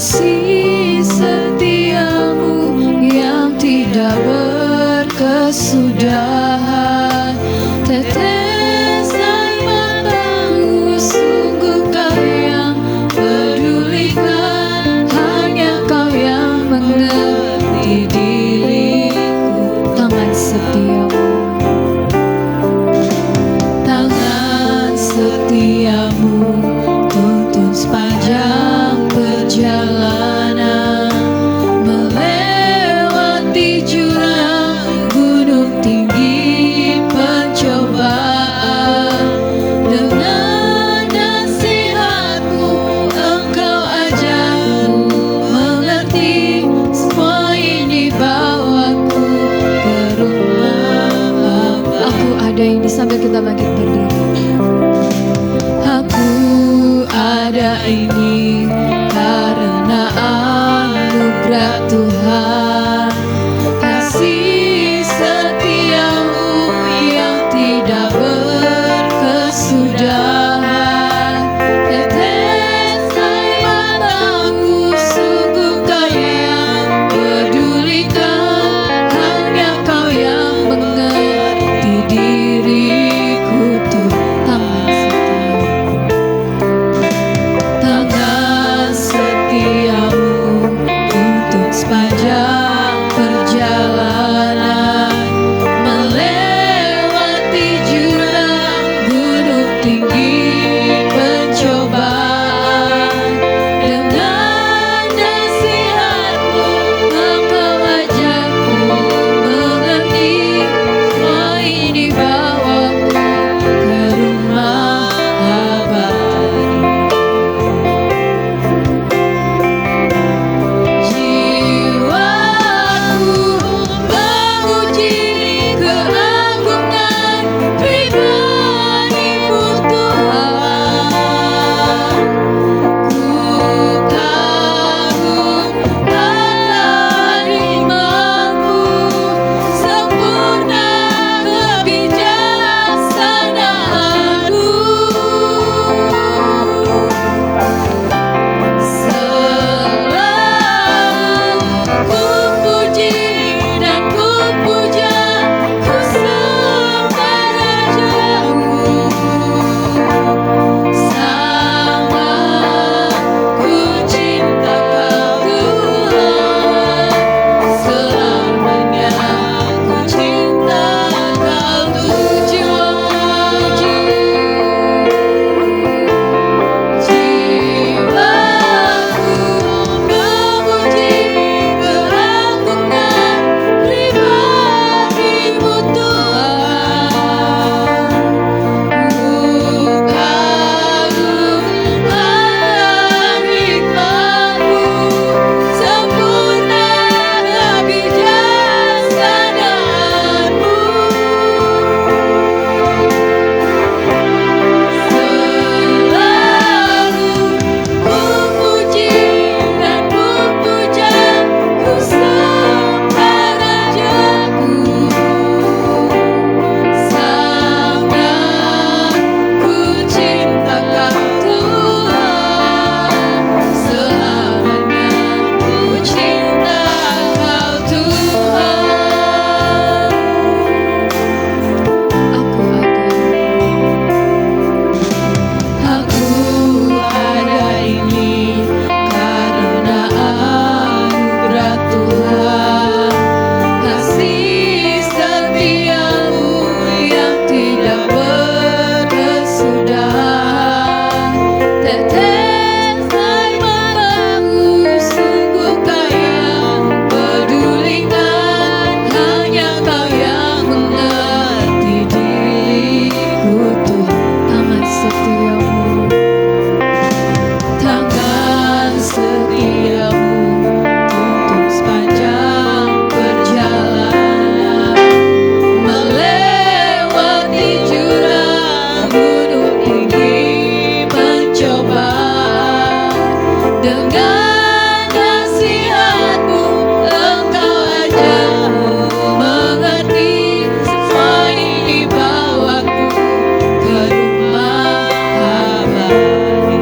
kasih setiamu yang tidak berkesudahan. Tetes air matamu sungguh kau yang pedulikan, hanya kau yang mengerti diriku. Tangan setiamu, tangan setiamu tuntun sepanjang perjalanan, melewati jurang gunung tinggi pencobaan. Dengan nasihatmu engkau ajarku mengerti, semua ini bawaku ke rumah Bapa. Aku ada ini, sambil kita bangkit berdiri. Aku ada ini karena anugerah Tuhan, kasih setiamu yang tidak berkesudahan. Tetes air matamu sungguh kau yang pedulikan, hanya kau yang mengerti diriku. Tuh tangan setiamu untuk sepanjang perjalanan, melewati jurang gunung tinggi pencobaan. Dengan nasihatmu engkau ajarku mengerti, semua ini bawaku ke rumah abadi. Jiwaku memuji keagungan pribadi-Mu Tuhan. Ku kagum akan hikmat-Mu, sempurna kebijaksanaan-Mu. Selalu ku puji dan ku puja, ku sembah Raja-Mu. Sangat ku cinta Kau Tuhan, selamanya ku cinta Kau Tuhan. Jiwaku memuji keagungan pribadi-Mu Tuhan. Ku kagum akan hikmat-Mu, sempurna kebijaksanaan-Mu. Selalu ku puji dan ku puja, ku sembah Raja-Ku. Sangat ku cinta Kau Tuhan, selamanya ku cinta Kau Tuhan. Aku ada ini karena anugerah Tuhan, kasih setiamu yang tidak berkesudahan. Tetes air matamu sungguh Kau yang pedulikan, hanya Kau yang mengerti diriku. Tuhan, tangan setiamu tuntun sepanjang perjalanan, melewati jurang gunung tinggi pencobaan. Dengan nasihat-Mu engkau ajarku mengerti, semua ini bawaku ke rumah abadi.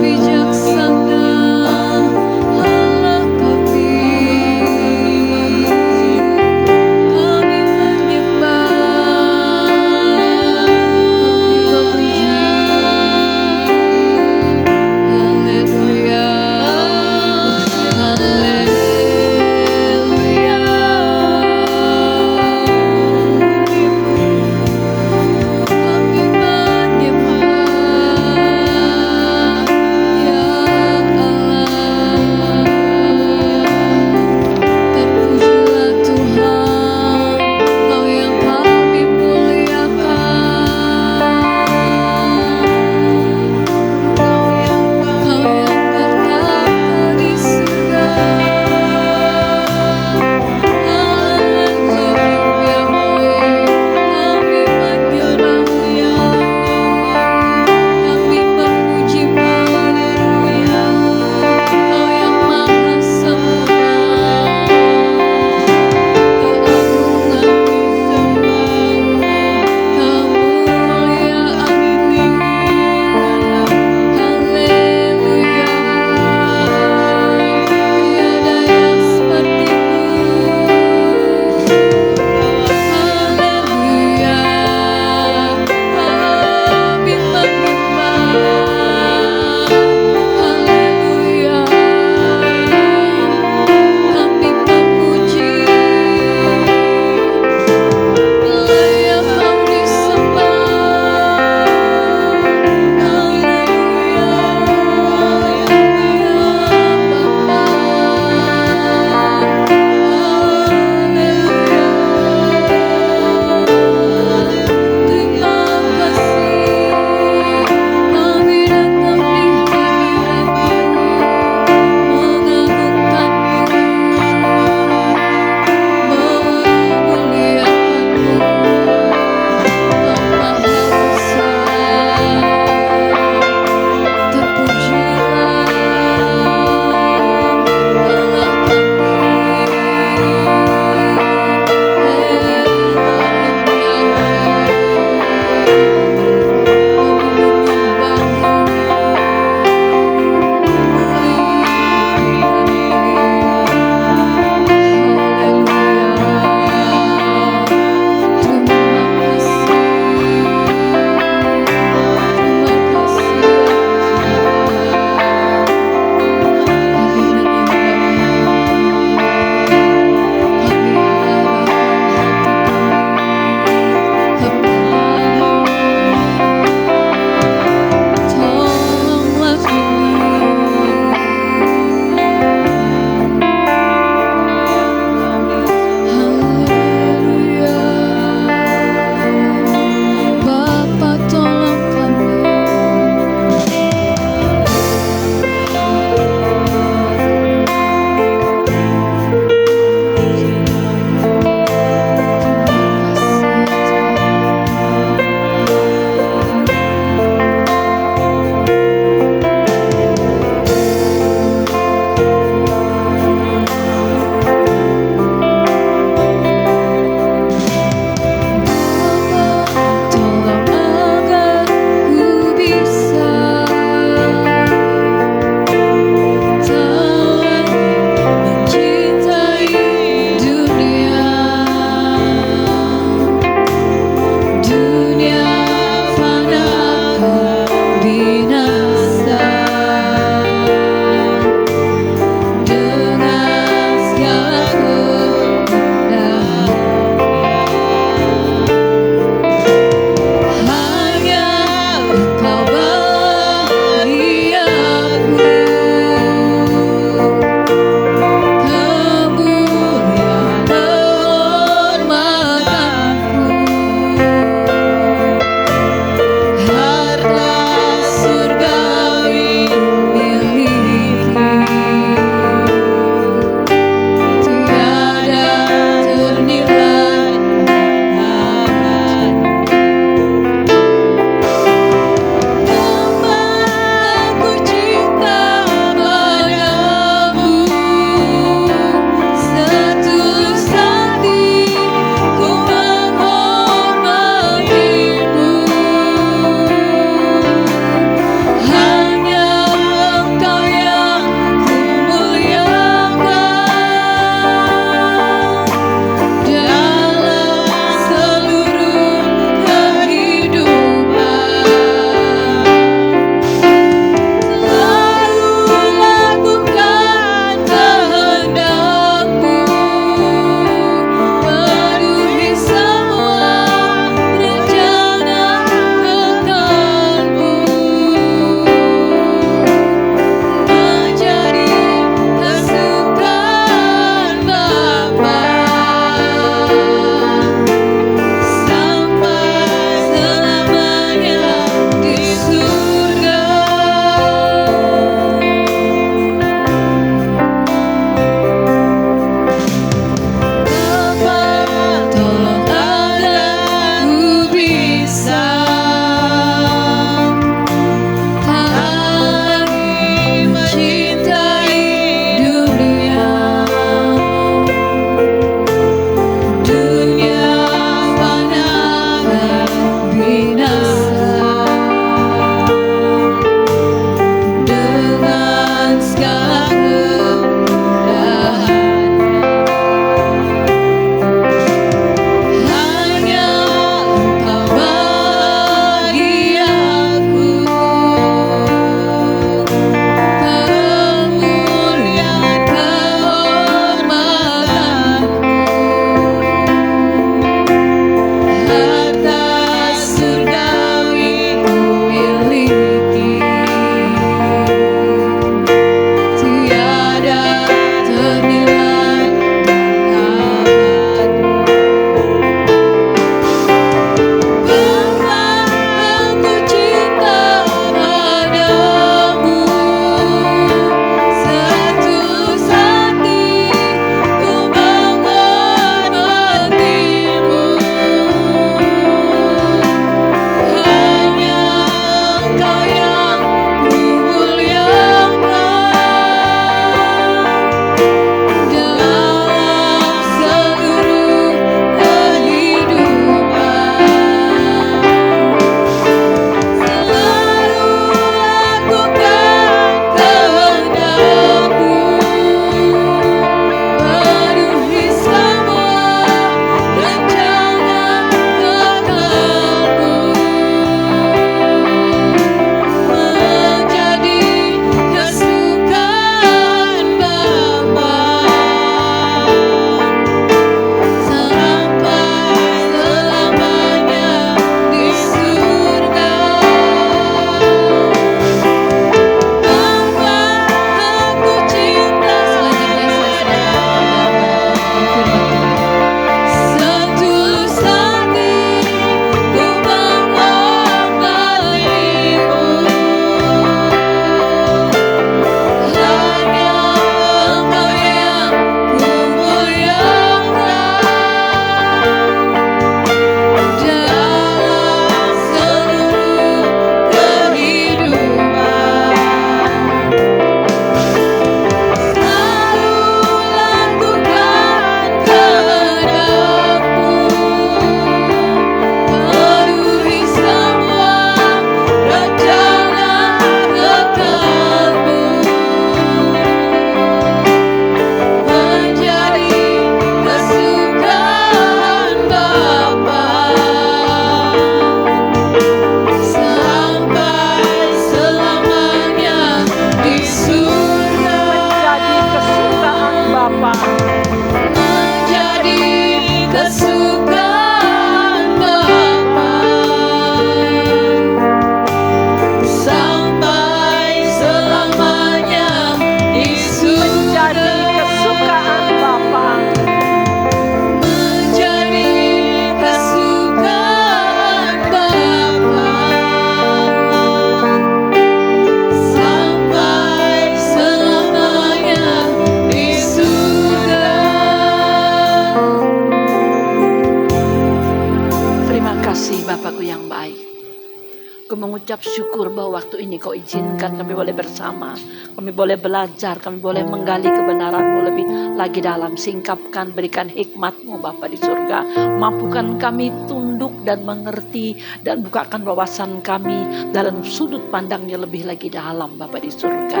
mengucap syukur bahwa waktu ini Kau izinkan kami boleh bersama, kami boleh belajar, kami boleh menggali kebenaran-Mu lebih lagi dalam. Singkapkan, berikan hikmat-Mu Bapa di surga. Mampukan kami tunduk dan mengerti, dan bukakan wawasan kami dalam sudut pandangnya lebih lagi dalam Bapa di surga.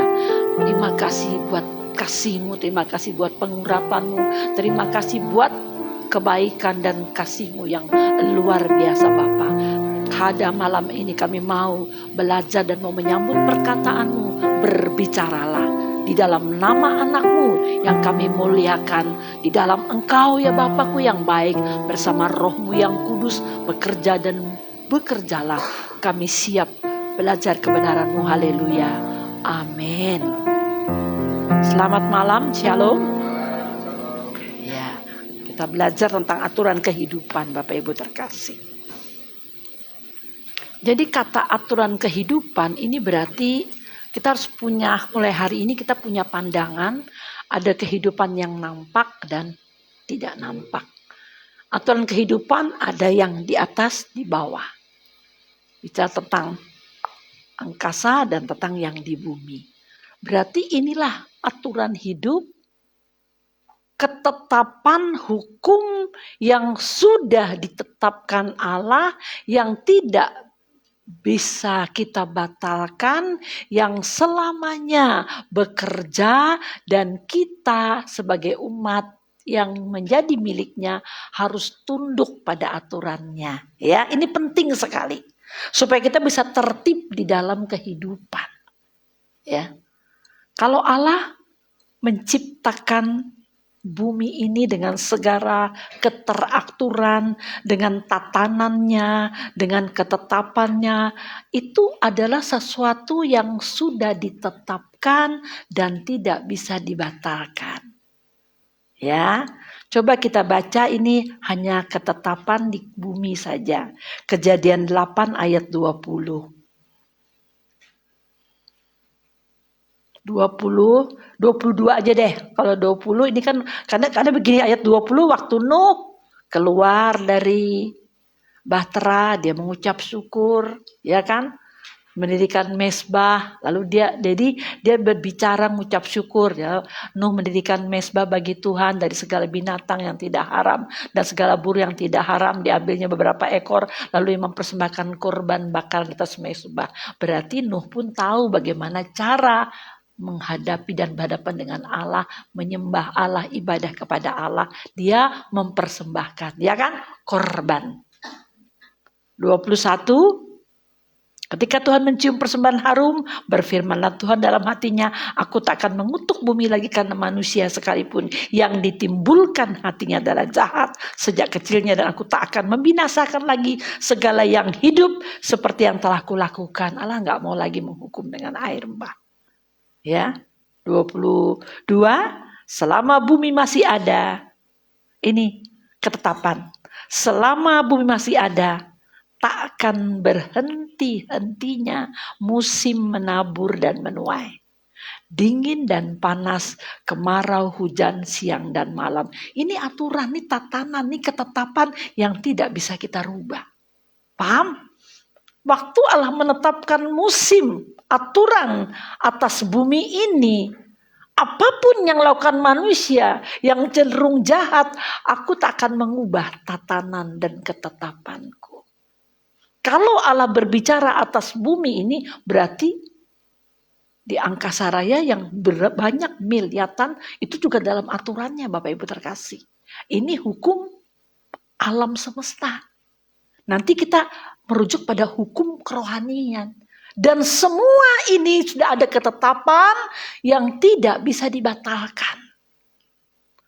Terima kasih buat kasih-Mu, terima kasih buat pengurapan-Mu, terima kasih buat kebaikan dan kasih-Mu yang luar biasa Bapa. Pada malam ini kami mau belajar dan mau menyambut perkataan-Mu. Berbicaralah di dalam nama anak-Mu yang kami muliakan, di dalam Engkau ya Bapakku yang baik, bersama Roh-Mu yang kudus bekerja dan bekerjalah. Kami siap belajar kebenaran-Mu. Haleluya. Amin. Selamat malam, shalom. Ya, kita belajar tentang aturan kehidupan Bapak Ibu terkasih. Jadi kata aturan kehidupan ini berarti kita harus punya, mulai hari ini kita punya pandangan, ada kehidupan yang nampak dan tidak nampak. Aturan kehidupan ada yang di atas, di bawah. Bicara tentang angkasa dan tentang yang di bumi. Berarti inilah aturan hidup, ketetapan hukum yang sudah ditetapkan Allah, yang tidak bisa kita batalkan, yang selamanya bekerja, dan kita sebagai umat yang menjadi miliknya harus tunduk pada aturannya. Ya, ini penting sekali supaya kita bisa tertib di dalam kehidupan. Ya, kalau Allah menciptakan bumi ini dengan segala keteraturan, dengan tatanannya, dengan ketetapannya, itu adalah sesuatu yang sudah ditetapkan dan tidak bisa dibatalkan. Ya, coba kita baca ini hanya ketetapan di bumi saja. Kejadian 8 ayat 20. 22 aja deh. Kalau 20 ini kan karena begini, ayat 20 waktu Nuh keluar dari bahtera, dia mengucap syukur, ya kan? Mendirikan mezbah, lalu dia berbicara mengucap syukur, ya. Nuh mendirikan mezbah bagi Tuhan dari segala binatang yang tidak haram dan segala burung yang tidak haram, diambilnya beberapa ekor, lalu yang mempersembahkan korban bakar di atas mezbah. Berarti Nuh pun tahu bagaimana cara menghadapi dan berhadapan dengan Allah, menyembah Allah, ibadah kepada Allah. Dia mempersembahkan, ya kan? Korban. 21. Ketika Tuhan mencium persembahan harum, berfirmanlah Tuhan dalam hatinya, aku tak akan mengutuk bumi lagi karena manusia sekalipun yang ditimbulkan hatinya adalah jahat sejak kecilnya, dan aku tak akan membinasakan lagi segala yang hidup seperti yang telah kulakukan. Allah nggak mau lagi menghukum dengan air bah. Ya, 22, selama bumi masih ada, ini ketetapan, selama bumi masih ada, tak akan berhenti-hentinya musim menabur dan menuai, dingin dan panas, kemarau, hujan, siang dan malam. Ini aturan, ini tatanan, ini ketetapan yang tidak bisa kita rubah. Paham? Waktu Allah menetapkan musim, aturan atas bumi ini, apapun yang lakukan manusia yang cenderung jahat, aku tak akan mengubah tatanan dan ketetapanku. Kalau Allah berbicara atas bumi ini, berarti di angkasa raya yang banyak miliatan, itu juga dalam aturannya Bapak Ibu terkasih. Ini hukum alam semesta. Nanti kita merujuk pada hukum kerohanian. Dan semua ini sudah ada ketetapan yang tidak bisa dibatalkan.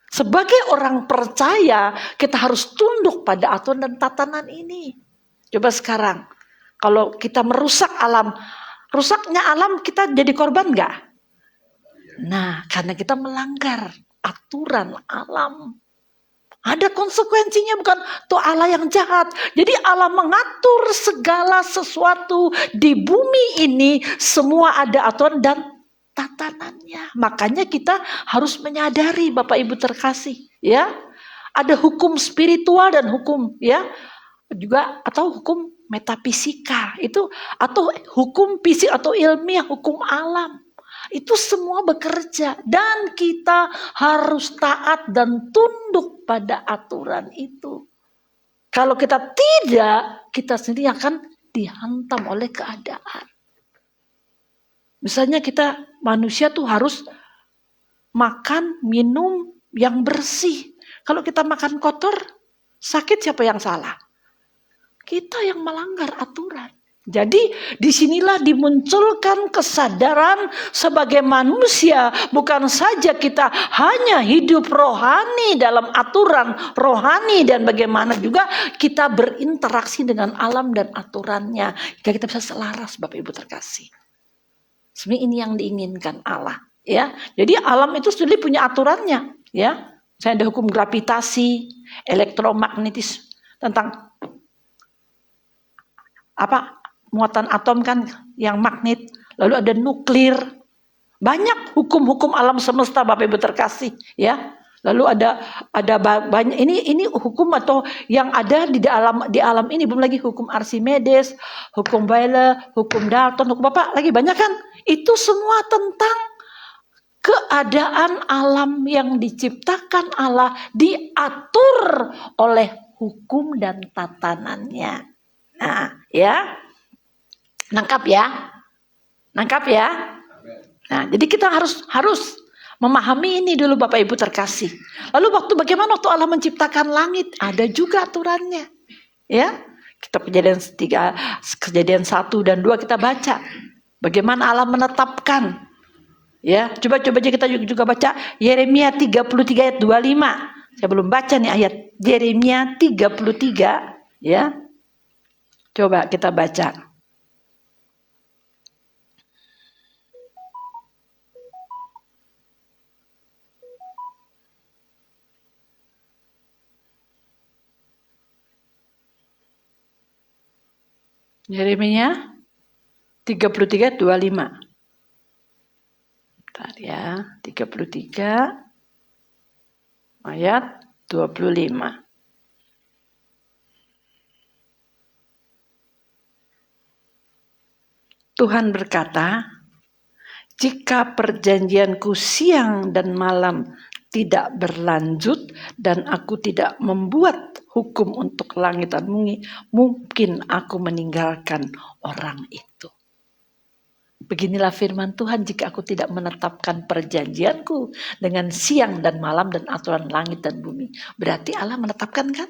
Sebagai orang percaya, kita harus tunduk pada aturan dan tatanan ini. Coba sekarang, kalau kita merusak alam, rusaknya alam kita jadi korban nggak? Nah, karena kita melanggar aturan alam. Ada konsekuensinya, bukan tuh Allah yang jahat. Jadi Allah mengatur segala sesuatu di bumi ini, semua ada aturan dan tatanannya. Makanya kita harus menyadari Bapak Ibu terkasih, ya. Ada hukum spiritual dan hukum, ya, juga atau hukum metafisika itu, atau hukum fisik atau ilmiah, hukum alam. Itu semua bekerja dan kita harus taat dan tunduk pada aturan itu. Kalau kita tidak, kita sendiri akan dihantam oleh keadaan. Misalnya kita manusia tuh harus makan, minum yang bersih. Kalau kita makan kotor, sakit siapa yang salah? Kita yang melanggar aturan. Jadi disinilah dimunculkan kesadaran sebagai manusia, bukan saja kita hanya hidup rohani dalam aturan rohani, dan bagaimana juga kita berinteraksi dengan alam dan aturannya, hingga kita bisa selaras, Bapak Ibu terkasih. Sebenarnya ini yang diinginkan Allah, ya. Jadi alam itu sudah punya aturannya, ya. Saya ada hukum gravitasi, elektromagnetis, tentang muatan atom kan yang magnet, lalu ada nuklir, banyak hukum-hukum alam semesta, Bapak Ibu terkasih, ya. Lalu ada banyak ini hukum atau yang ada di alam ini, belum lagi hukum Archimedes, hukum Weyl, hukum Dalton, hukum apa lagi banyak kan? Itu semua tentang keadaan alam yang diciptakan Allah, diatur oleh hukum dan tatanannya. Nah, ya. Nangkap ya? Nah, jadi kita harus memahami ini dulu, Bapak Ibu terkasih. Lalu bagaimana waktu Allah menciptakan langit? Ada juga aturannya. Ya. Kita Kejadian 1 dan 2 kita baca. Bagaimana Allah menetapkan. Ya, coba aja kita juga baca Yeremia 33 ayat 25. Saya belum baca nih ayat Yeremia 33, ya. Coba kita baca. Yeremia 33 25. Bentar ya, 33 ayat 25. Tuhan berkata, jika perjanjianku siang dan malam tidak berlanjut dan aku tidak membuat hukum untuk langit dan bumi, mungkin aku meninggalkan orang itu. Beginilah firman Tuhan, jika aku tidak menetapkan perjanjianku dengan siang dan malam dan aturan langit dan bumi. Berarti Allah menetapkan kan?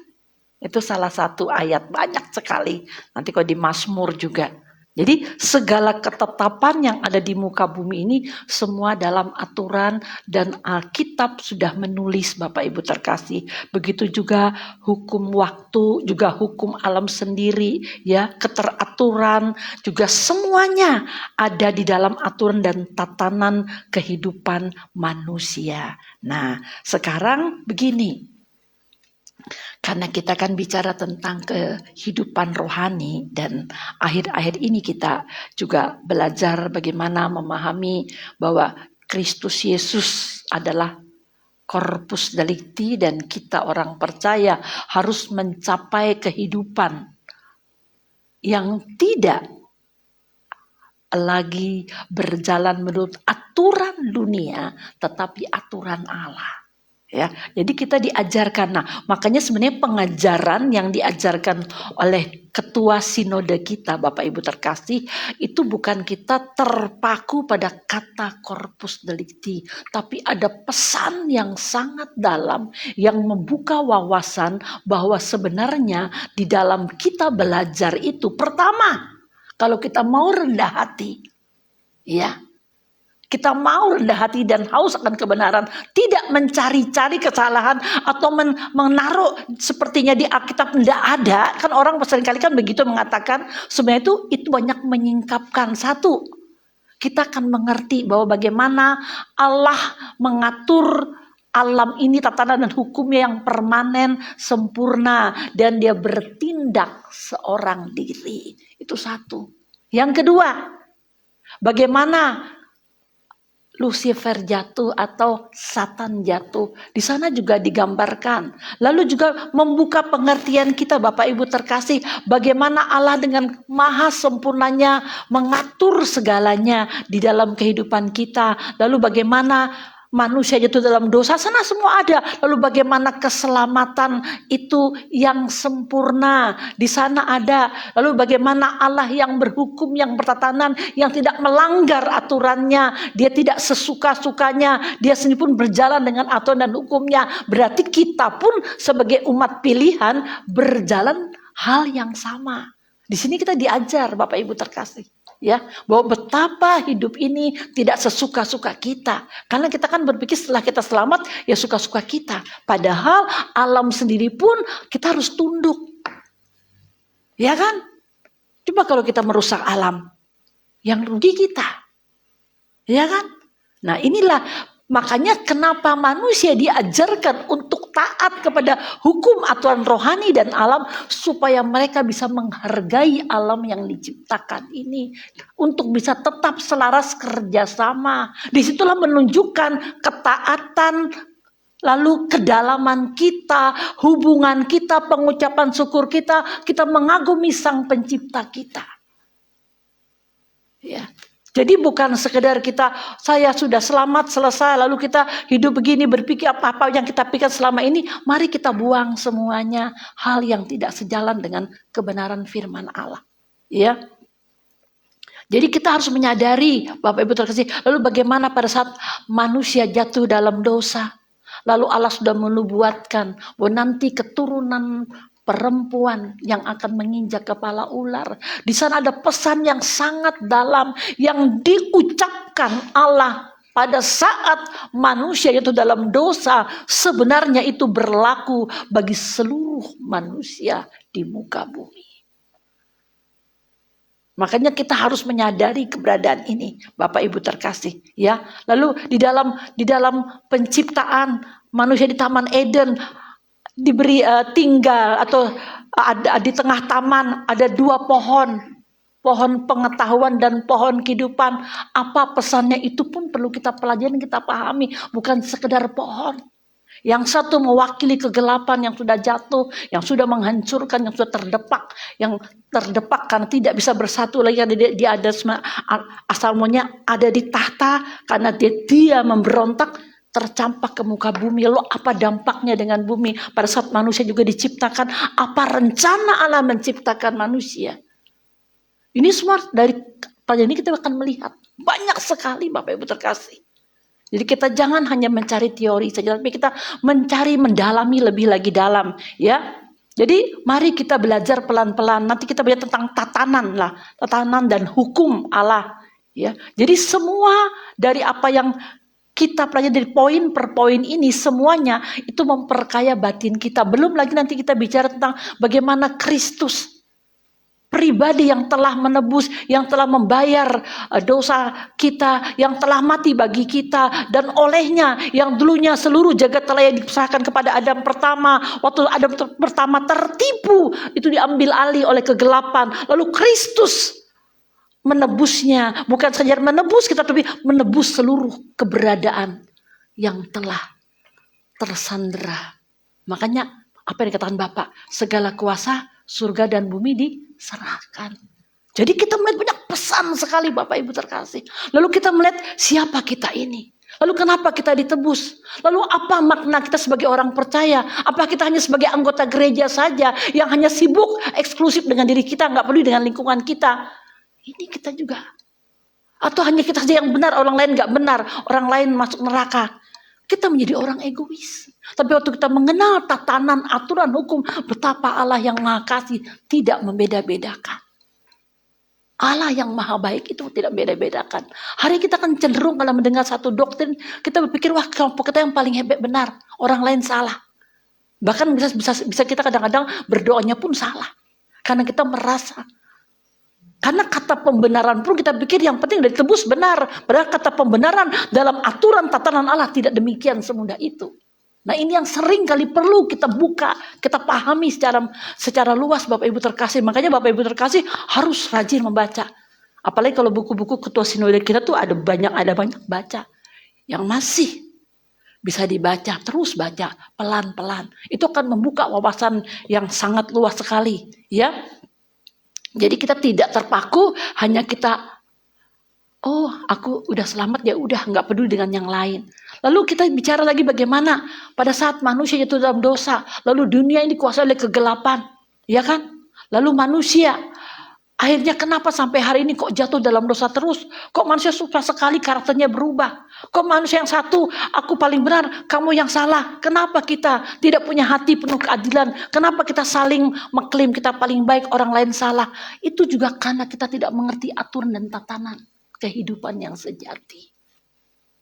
Itu salah satu ayat, banyak sekali. Nanti kalau di Mazmur juga. Jadi segala ketetapan yang ada di muka bumi ini semua dalam aturan, dan Alkitab sudah menulis, Bapak Ibu terkasih. Begitu juga hukum waktu, juga hukum alam sendiri, ya, keteraturan juga semuanya ada di dalam aturan dan tatanan kehidupan manusia. Nah, sekarang begini. Karena kita kan bicara tentang kehidupan rohani, dan akhir-akhir ini kita juga belajar bagaimana memahami bahwa Kristus Yesus adalah corpus delicti, dan kita orang percaya harus mencapai kehidupan yang tidak lagi berjalan menurut aturan dunia, tetapi aturan Allah. Ya, jadi kita diajarkan. Nah, makanya sebenarnya pengajaran yang diajarkan oleh ketua sinode kita, Bapak Ibu terkasih, itu bukan kita terpaku pada kata corpus delicti, tapi ada pesan yang sangat dalam yang membuka wawasan bahwa sebenarnya di dalam kita belajar itu, pertama, kalau kita mau rendah hati, ya, kita mau rendah hati dan haus akan kebenaran, tidak mencari-cari kesalahan atau menaruh sepertinya di Alkitab tidak ada. Kan orang seringkali kan begitu mengatakan, sebenarnya itu banyak menyingkapkan. Satu, kita akan mengerti bahwa bagaimana Allah mengatur alam ini, tatanan dan hukumnya yang permanen, sempurna, dan dia bertindak seorang diri. Itu satu. Yang kedua, bagaimana Lucifer jatuh atau Satan jatuh. Di sana juga digambarkan. Lalu juga membuka pengertian kita Bapak Ibu terkasih. Bagaimana Allah dengan maha sempurnanya mengatur segalanya di dalam kehidupan kita. Lalu bagaimana manusia jatuh dalam dosa, sana semua ada. Lalu bagaimana keselamatan itu yang sempurna, di sana ada. Lalu bagaimana Allah yang berhukum, yang bertatanan, yang tidak melanggar aturannya, dia tidak sesuka-sukanya, dia sendiri pun berjalan dengan aturan dan hukumnya. Berarti kita pun sebagai umat pilihan berjalan hal yang sama. Di sini kita diajar Bapak Ibu terkasih, ya, bahwa betapa hidup ini tidak sesuka-suka kita. Karena kita kan berpikir setelah kita selamat ya suka-suka kita. Padahal alam sendiri pun kita harus tunduk. Ya kan? Coba kalau kita merusak alam, yang rugi kita. Ya kan? Nah, inilah makanya kenapa manusia diajarkan untuk taat kepada hukum aturan rohani dan alam, supaya mereka bisa menghargai alam yang diciptakan ini, untuk bisa tetap selaras kerjasama. Disitulah menunjukkan ketaatan, lalu kedalaman kita, hubungan kita, pengucapan syukur kita, kita mengagumi Sang Pencipta kita. Ya. Jadi bukan sekedar kita, saya sudah selamat, selesai, lalu kita hidup begini, berpikir apa-apa yang kita pikir selama ini, mari kita buang semuanya hal yang tidak sejalan dengan kebenaran firman Allah. Ya. Jadi kita harus menyadari, Bapak Ibu terkasih, lalu bagaimana pada saat manusia jatuh dalam dosa, lalu Allah sudah menubuatkan bahwa nanti keturunan perempuan yang akan menginjak kepala ular. Di sana ada pesan yang sangat dalam yang diucapkan Allah pada saat manusia itu dalam dosa. Sebenarnya itu berlaku bagi seluruh manusia di muka bumi. Makanya kita harus menyadari keberadaan ini, Bapak Ibu terkasih, ya. Lalu di dalam penciptaan manusia di Taman Eden diberi tinggal, atau ada di tengah taman ada dua pohon pengetahuan dan pohon kehidupan. Apa pesannya itu pun perlu kita pelajari, kita pahami, bukan sekedar pohon. Yang satu mewakili kegelapan yang sudah jatuh, yang sudah menghancurkan, yang sudah terdepak karena tidak bisa bersatu lagi, karena dia ada asal maunya ada di tahta, karena dia memberontak, tercampak ke muka bumi. Lalu apa dampaknya dengan bumi pada saat manusia juga diciptakan? Apa rencana Allah menciptakan manusia? Ini semua dari pelajaran ini kita akan melihat banyak sekali Bapak Ibu terkasih. Jadi kita jangan hanya mencari teori saja, tapi kita mencari, mendalami lebih lagi dalam, ya. Jadi mari kita belajar pelan-pelan. Nanti kita belajar tentang tatanan dan hukum Allah, ya. Jadi semua dari apa yang kita pelajari dari poin per poin ini, semuanya itu memperkaya batin kita. Belum lagi nanti kita bicara tentang bagaimana Kristus, pribadi yang telah menebus, yang telah membayar dosa kita, yang telah mati bagi kita, dan olehnya yang dulunya seluruh jagat raya diserahkan kepada Adam pertama. Waktu Adam pertama tertipu, itu diambil alih oleh kegelapan. Lalu Kristus menebusnya, bukan saja menebus kita, tapi menebus seluruh keberadaan yang telah tersandera. Makanya apa yang dikatakan Bapak, segala kuasa surga dan bumi diserahkan. Jadi kita melihat banyak pesan sekali Bapak Ibu terkasih. Lalu kita melihat siapa kita ini. Lalu kenapa kita ditebus? Lalu apa makna kita sebagai orang percaya? Apa kita hanya sebagai anggota gereja saja yang hanya sibuk eksklusif dengan diri kita, nggak peduli dengan lingkungan kita? Ini kita juga. Atau hanya kita saja yang benar, orang lain nggak benar, orang lain masuk neraka. Kita menjadi orang egois. Tapi waktu kita mengenal tatanan, aturan, hukum, betapa Allah yang Maha Kasih tidak membeda-bedakan. Allah yang Maha Baik itu tidak beda-bedakan. Hari kita kan cenderung kalau mendengar satu doktrin, kita berpikir, wah kelompok kita yang paling hebat benar, orang lain salah. Bahkan bisa kita kadang-kadang berdoanya pun salah. Karena kita merasa, karena kata pembenaran pun kita pikir yang penting dari tebus benar. Padahal kata pembenaran dalam aturan tatanan Allah tidak demikian semudah itu. Nah ini yang sering kali perlu kita buka, kita pahami secara luas Bapak Ibu terkasih. Makanya Bapak Ibu terkasih harus rajin membaca. Apalagi kalau buku-buku ketua sinode kita tuh ada banyak baca. yang masih bisa dibaca, terus baca pelan-pelan. Itu akan membuka wawasan yang sangat luas sekali, ya. Jadi kita tidak terpaku, hanya kita, oh aku udah selamat ya udah, nggak peduli dengan yang lain. Lalu kita bicara lagi bagaimana pada saat manusia jatuh dalam dosa, lalu dunia ini dikuasai oleh kegelapan, ya kan? Lalu manusia akhirnya kenapa sampai hari ini kok jatuh dalam dosa terus? Kok manusia susah sekali karakternya berubah? Kok manusia yang satu, aku paling benar, kamu yang salah? Kenapa kita tidak punya hati penuh keadilan? Kenapa kita saling mengklaim kita paling baik, orang lain salah? Itu juga karena kita tidak mengerti aturan dan tatanan kehidupan yang sejati.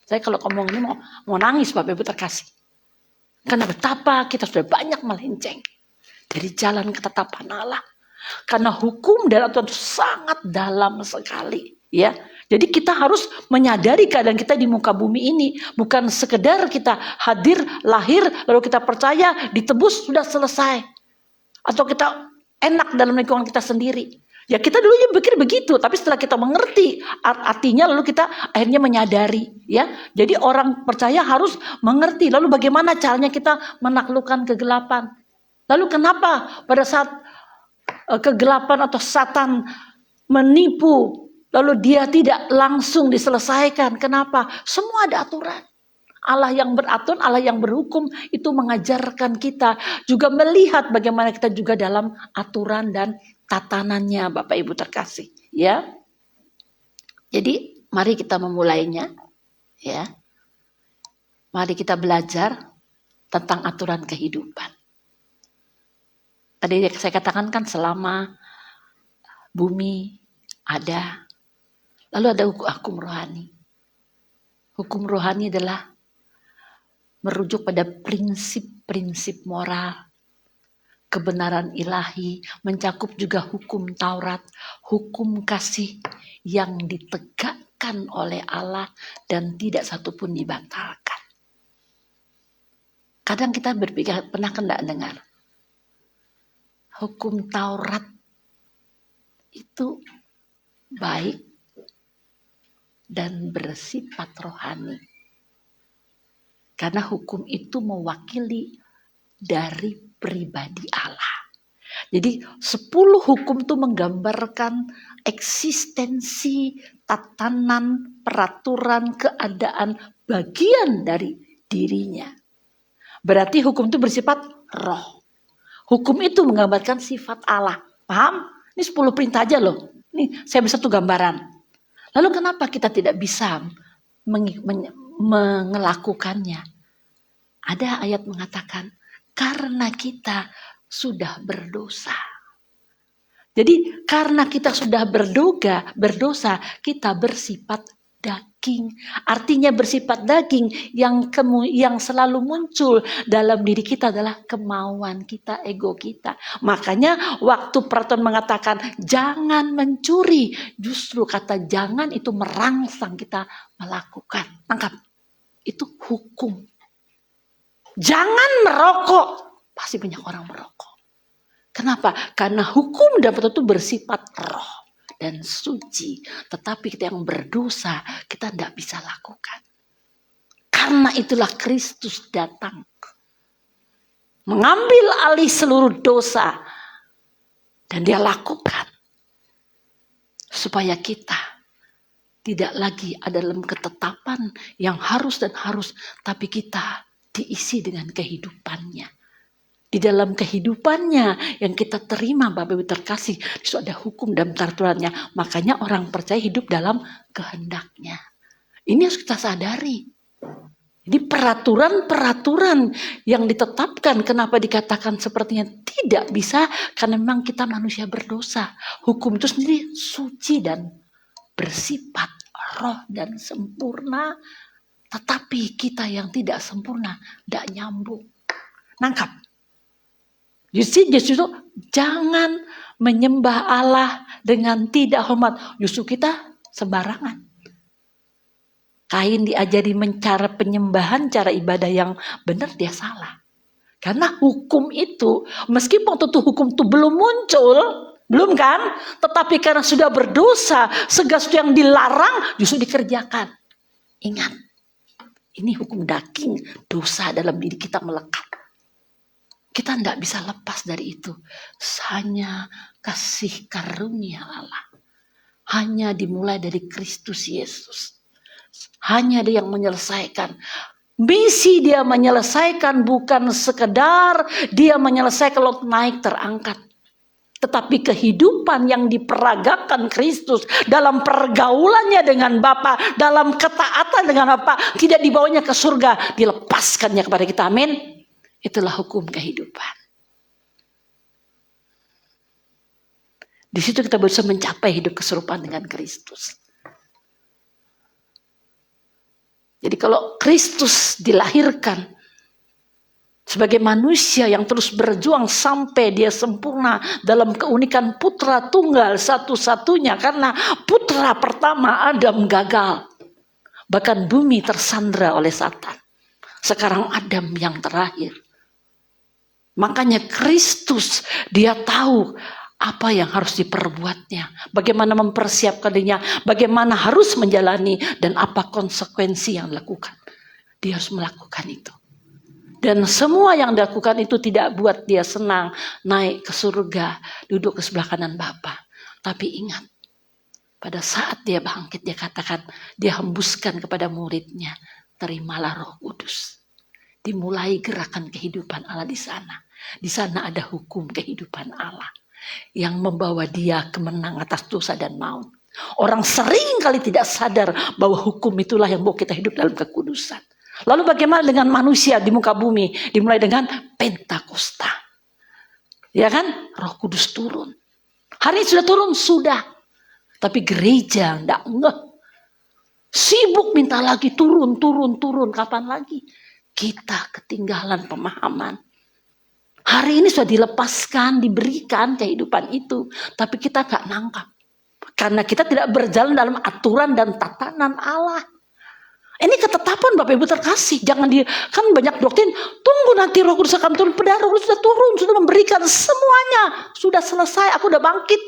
Saya kalau ngomong ini mau nangis Bapak Ibu terkasih. Karena betapa kita sudah banyak melenceng dari jalan ketetapan Allah. Karena hukum dan aturan itu sangat dalam sekali, ya. Jadi kita harus menyadari keadaan kita di muka bumi ini, bukan sekedar kita hadir, lahir, lalu kita percaya, ditebus, sudah selesai. Atau kita enak dalam lingkungan kita sendiri. Ya kita dulunya pikir begitu, tapi setelah kita mengerti artinya, lalu kita akhirnya menyadari, ya. Jadi orang percaya harus mengerti, lalu bagaimana caranya kita menaklukkan kegelapan. Lalu kenapa pada saat kegelapan atau Satan menipu, lalu dia tidak langsung diselesaikan? Kenapa? Semua ada aturan. Allah yang beraturan, Allah yang berhukum, itu mengajarkan kita juga melihat bagaimana kita juga dalam aturan dan tatanannya, Bapak Ibu terkasih, ya. Jadi mari kita memulainya, ya. Mari kita belajar tentang aturan kehidupan. Tadi saya katakan kan selama bumi ada, lalu ada hukum rohani. Hukum rohani adalah merujuk pada prinsip-prinsip moral, kebenaran ilahi, mencakup juga hukum Taurat, hukum kasih yang ditegakkan oleh Allah dan tidak satupun dibatalkan. Kadang kita berpikir, pernah enggak dengar? Hukum Taurat itu baik dan bersifat rohani. Karena hukum itu mewakili dari pribadi Allah. Jadi 10 hukum itu menggambarkan eksistensi, tatanan, peraturan, keadaan, bagian dari dirinya. Berarti hukum itu bersifat roh. Hukum itu menggambarkan sifat Allah. Paham? Ini 10 perintah aja loh. Ini saya bisa tuh gambaran. Lalu kenapa kita tidak bisa melakukannya? Ada ayat mengatakan, karena kita sudah berdosa. Jadi karena kita sudah berdosa, kita bersifat daging. Artinya bersifat daging yang selalu muncul dalam diri kita adalah kemauan kita, ego kita. Makanya waktu peraturan mengatakan jangan mencuri, justru kata jangan itu merangsang kita melakukan. Tangkap, itu hukum. Jangan merokok, pasti banyak orang merokok. Kenapa? Karena hukum dan peraturan itu bersifat roh dan suci, tetapi kita yang berdosa kita tidak bisa lakukan. Karena itulah Kristus datang mengambil alih seluruh dosa dan dia lakukan supaya kita tidak lagi ada dalam ketetapan yang harus, tapi kita diisi dengan kehidupannya. Di dalam kehidupannya yang kita terima, Bapak Ibu terkasih, itu ada hukum dan peraturannya. Makanya orang percaya hidup dalam kehendaknya. Ini harus kita sadari. Jadi peraturan-peraturan yang ditetapkan, kenapa dikatakan sepertinya tidak bisa? Karena memang kita manusia berdosa. Hukum itu sendiri suci dan bersifat roh dan sempurna. Tetapi kita yang tidak sempurna, tidak nyambung. Nangkap. Justru jangan menyembah Allah dengan tidak hormat. Justru kita sembarangan. Kain diajari cara penyembahan, cara ibadah yang benar, dia salah. Karena hukum itu, meskipun tentu hukum itu belum muncul, belum kan? Tetapi karena sudah berdosa, segala sesuatu yang dilarang justru dikerjakan. Ingat, Ini hukum daging, dosa dalam diri kita melekat. Kita tidak bisa lepas dari itu. Hanya kasih karunia Allah. Hanya dimulai dari Kristus Yesus. Hanya Dia yang menyelesaikan. Misi Dia menyelesaikan bukan sekedar Dia menyelesaikan lalu naik terangkat. Tetapi kehidupan yang diperagakan Kristus dalam pergaulannya dengan Bapa, dalam ketaatan dengan Bapa, tidak dibawanya ke surga, dilepaskannya kepada kita. Amin. Itulah hukum kehidupan. Di situ kita bisa mencapai hidup keserupaan dengan Kristus. Jadi kalau Kristus dilahirkan sebagai manusia yang terus berjuang sampai Dia sempurna dalam keunikan putra tunggal satu-satunya, karena putra pertama Adam gagal. Bahkan bumi tersandra oleh Satan. Sekarang Adam yang terakhir. Makanya Kristus, Dia tahu apa yang harus diperbuatnya, bagaimana mempersiapkan dirinya, bagaimana harus menjalani, dan apa konsekuensi yang dilakukan. Dia harus melakukan itu. Dan semua yang dilakukan itu tidak buat Dia senang naik ke surga, duduk ke sebelah kanan Bapa. Tapi ingat, pada saat Dia bangkit, Dia katakan, Dia hembuskan kepada muridnya, terimalah Roh Kudus. Dimulai gerakan kehidupan Allah di sana. Di sana ada hukum kehidupan Allah yang membawa Dia kemenangan atas dosa dan maut. Orang sering kali tidak sadar bahwa hukum itulah yang membawa kita hidup dalam kekudusan. Lalu bagaimana dengan manusia di muka bumi? Dimulai dengan Pentakosta. Ya kan? Roh Kudus turun. Hari ini sudah turun? Sudah. Tapi gereja enggak ngeh. Sibuk minta lagi turun. Kapan lagi? Kita ketinggalan pemahaman. Hari ini sudah dilepaskan, diberikan kehidupan itu. Tapi kita gak nangkap. Karena kita tidak berjalan dalam aturan dan tatanan Allah. Ini ketetapan Bapak Ibu terkasih. Jangan kan banyak doktrin. Tunggu nanti Roh Kudus akan turun. Padahal Roh Kudus sudah turun. Sudah memberikan semuanya. Sudah selesai. Aku udah bangkit.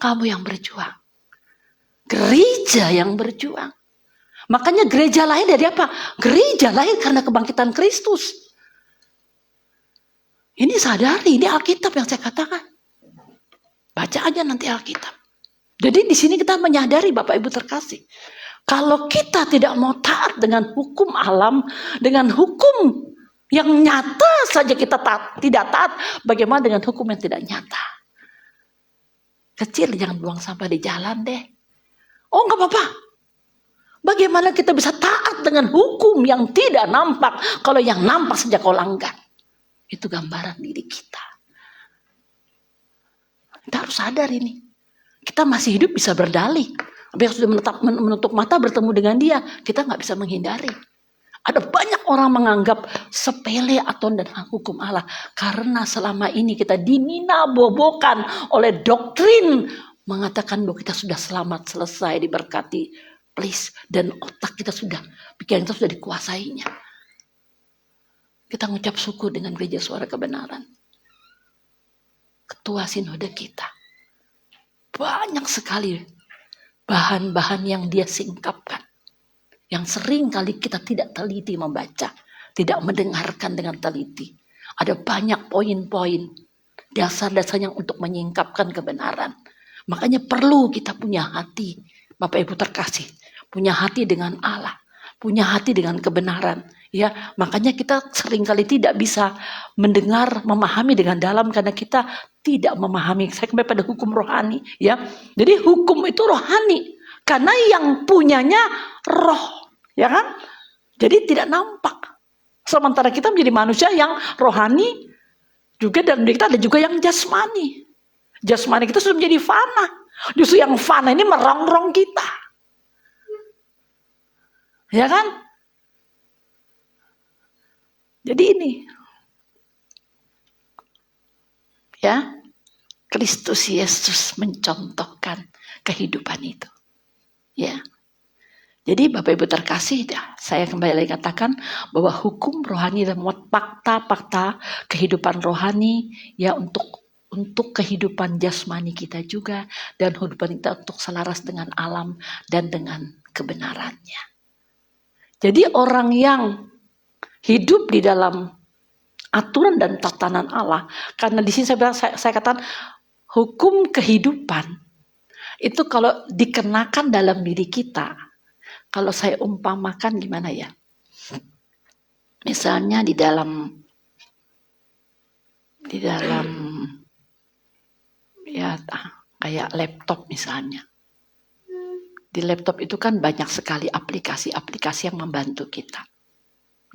Kamu yang berjuang. Gereja yang berjuang. Makanya gereja lahir dari apa? Gereja lahir karena kebangkitan Kristus. Ini sadari, ini Alkitab yang saya katakan. Baca aja nanti Alkitab. Jadi di sini kita menyadari Bapak Ibu terkasih. Kalau kita tidak mau taat dengan hukum alam, dengan hukum yang nyata saja kita tidak taat, bagaimana dengan hukum yang tidak nyata? Kecil, jangan buang sampah di jalan deh. Oh enggak apa-apa. Bagaimana kita bisa taat dengan hukum yang tidak nampak, kalau yang nampak saja kau langgar? Itu gambaran diri kita. Kita harus sadar ini. Kita masih hidup bisa berdalih. Tapi yang sudah menutup mata bertemu dengan Dia, kita nggak bisa menghindari. Ada banyak orang menganggap sepele aturan dan hukum Allah. Karena selama ini kita dininabobokan oleh doktrin. Mengatakan bahwa kita sudah selamat, selesai, diberkati. Please. Dan otak kita sudah, pikiran kita sudah dikuasainya. Kita mengucap syukur dengan Gereja Suara Kebenaran. Ketua Sinode kita. Banyak sekali bahan-bahan yang dia singkapkan. Yang sering kali kita tidak teliti membaca. Tidak mendengarkan dengan teliti. Ada banyak poin-poin. Dasar-dasarnya untuk menyingkapkan kebenaran. Makanya perlu kita punya hati. Bapak Ibu terkasih. Punya hati dengan Allah. Punya hati dengan kebenaran. Ya, makanya kita seringkali tidak bisa mendengar, memahami dengan dalam karena kita tidak memahami. Saya kembali pada hukum rohani, ya. Jadi hukum itu rohani karena yang punyanya roh, ya kan? Jadi tidak nampak. Sementara kita menjadi manusia yang rohani juga, dan kita ada juga yang jasmani. Jasmani kita sudah menjadi fana. Justru yang fana ini merongrong kita. Ya kan? Jadi ini, ya, Kristus Yesus mencontohkan kehidupan itu, ya. Jadi Bapak Ibu terkasih, ya, saya kembali lagi katakan bahwa hukum rohani dan fakta-fakta kehidupan rohani, ya, untuk kehidupan jasmani kita juga, dan kehidupan kita untuk selaras dengan alam dan dengan kebenarannya. Jadi orang yang hidup di dalam aturan dan tatanan Allah, karena di sini saya bilang, saya katakan hukum kehidupan itu kalau dikenakan dalam diri kita, kalau saya umpamakan gimana ya? Misalnya di dalam ya kayak laptop misalnya. Di laptop itu kan banyak sekali aplikasi-aplikasi yang membantu kita.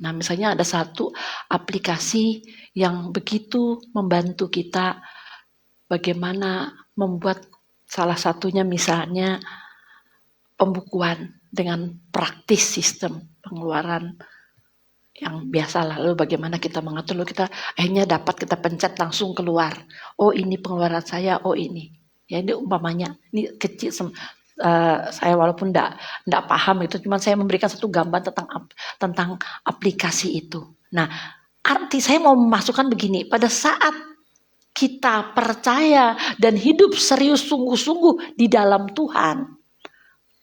Nah, misalnya ada satu aplikasi yang begitu membantu kita bagaimana membuat, salah satunya misalnya pembukuan dengan praktis sistem pengeluaran yang biasa. Lalu bagaimana kita mengatur, lalu kita akhirnya dapat kita pencet langsung keluar. Oh, ini pengeluaran saya, oh ini. Ya, ini umpamanya, ini kecil. Saya walaupun enggak paham itu, cuman saya memberikan satu gambar tentang aplikasi itu. Nah, arti saya mau memasukkan begini, pada saat kita percaya dan hidup serius sungguh-sungguh di dalam Tuhan,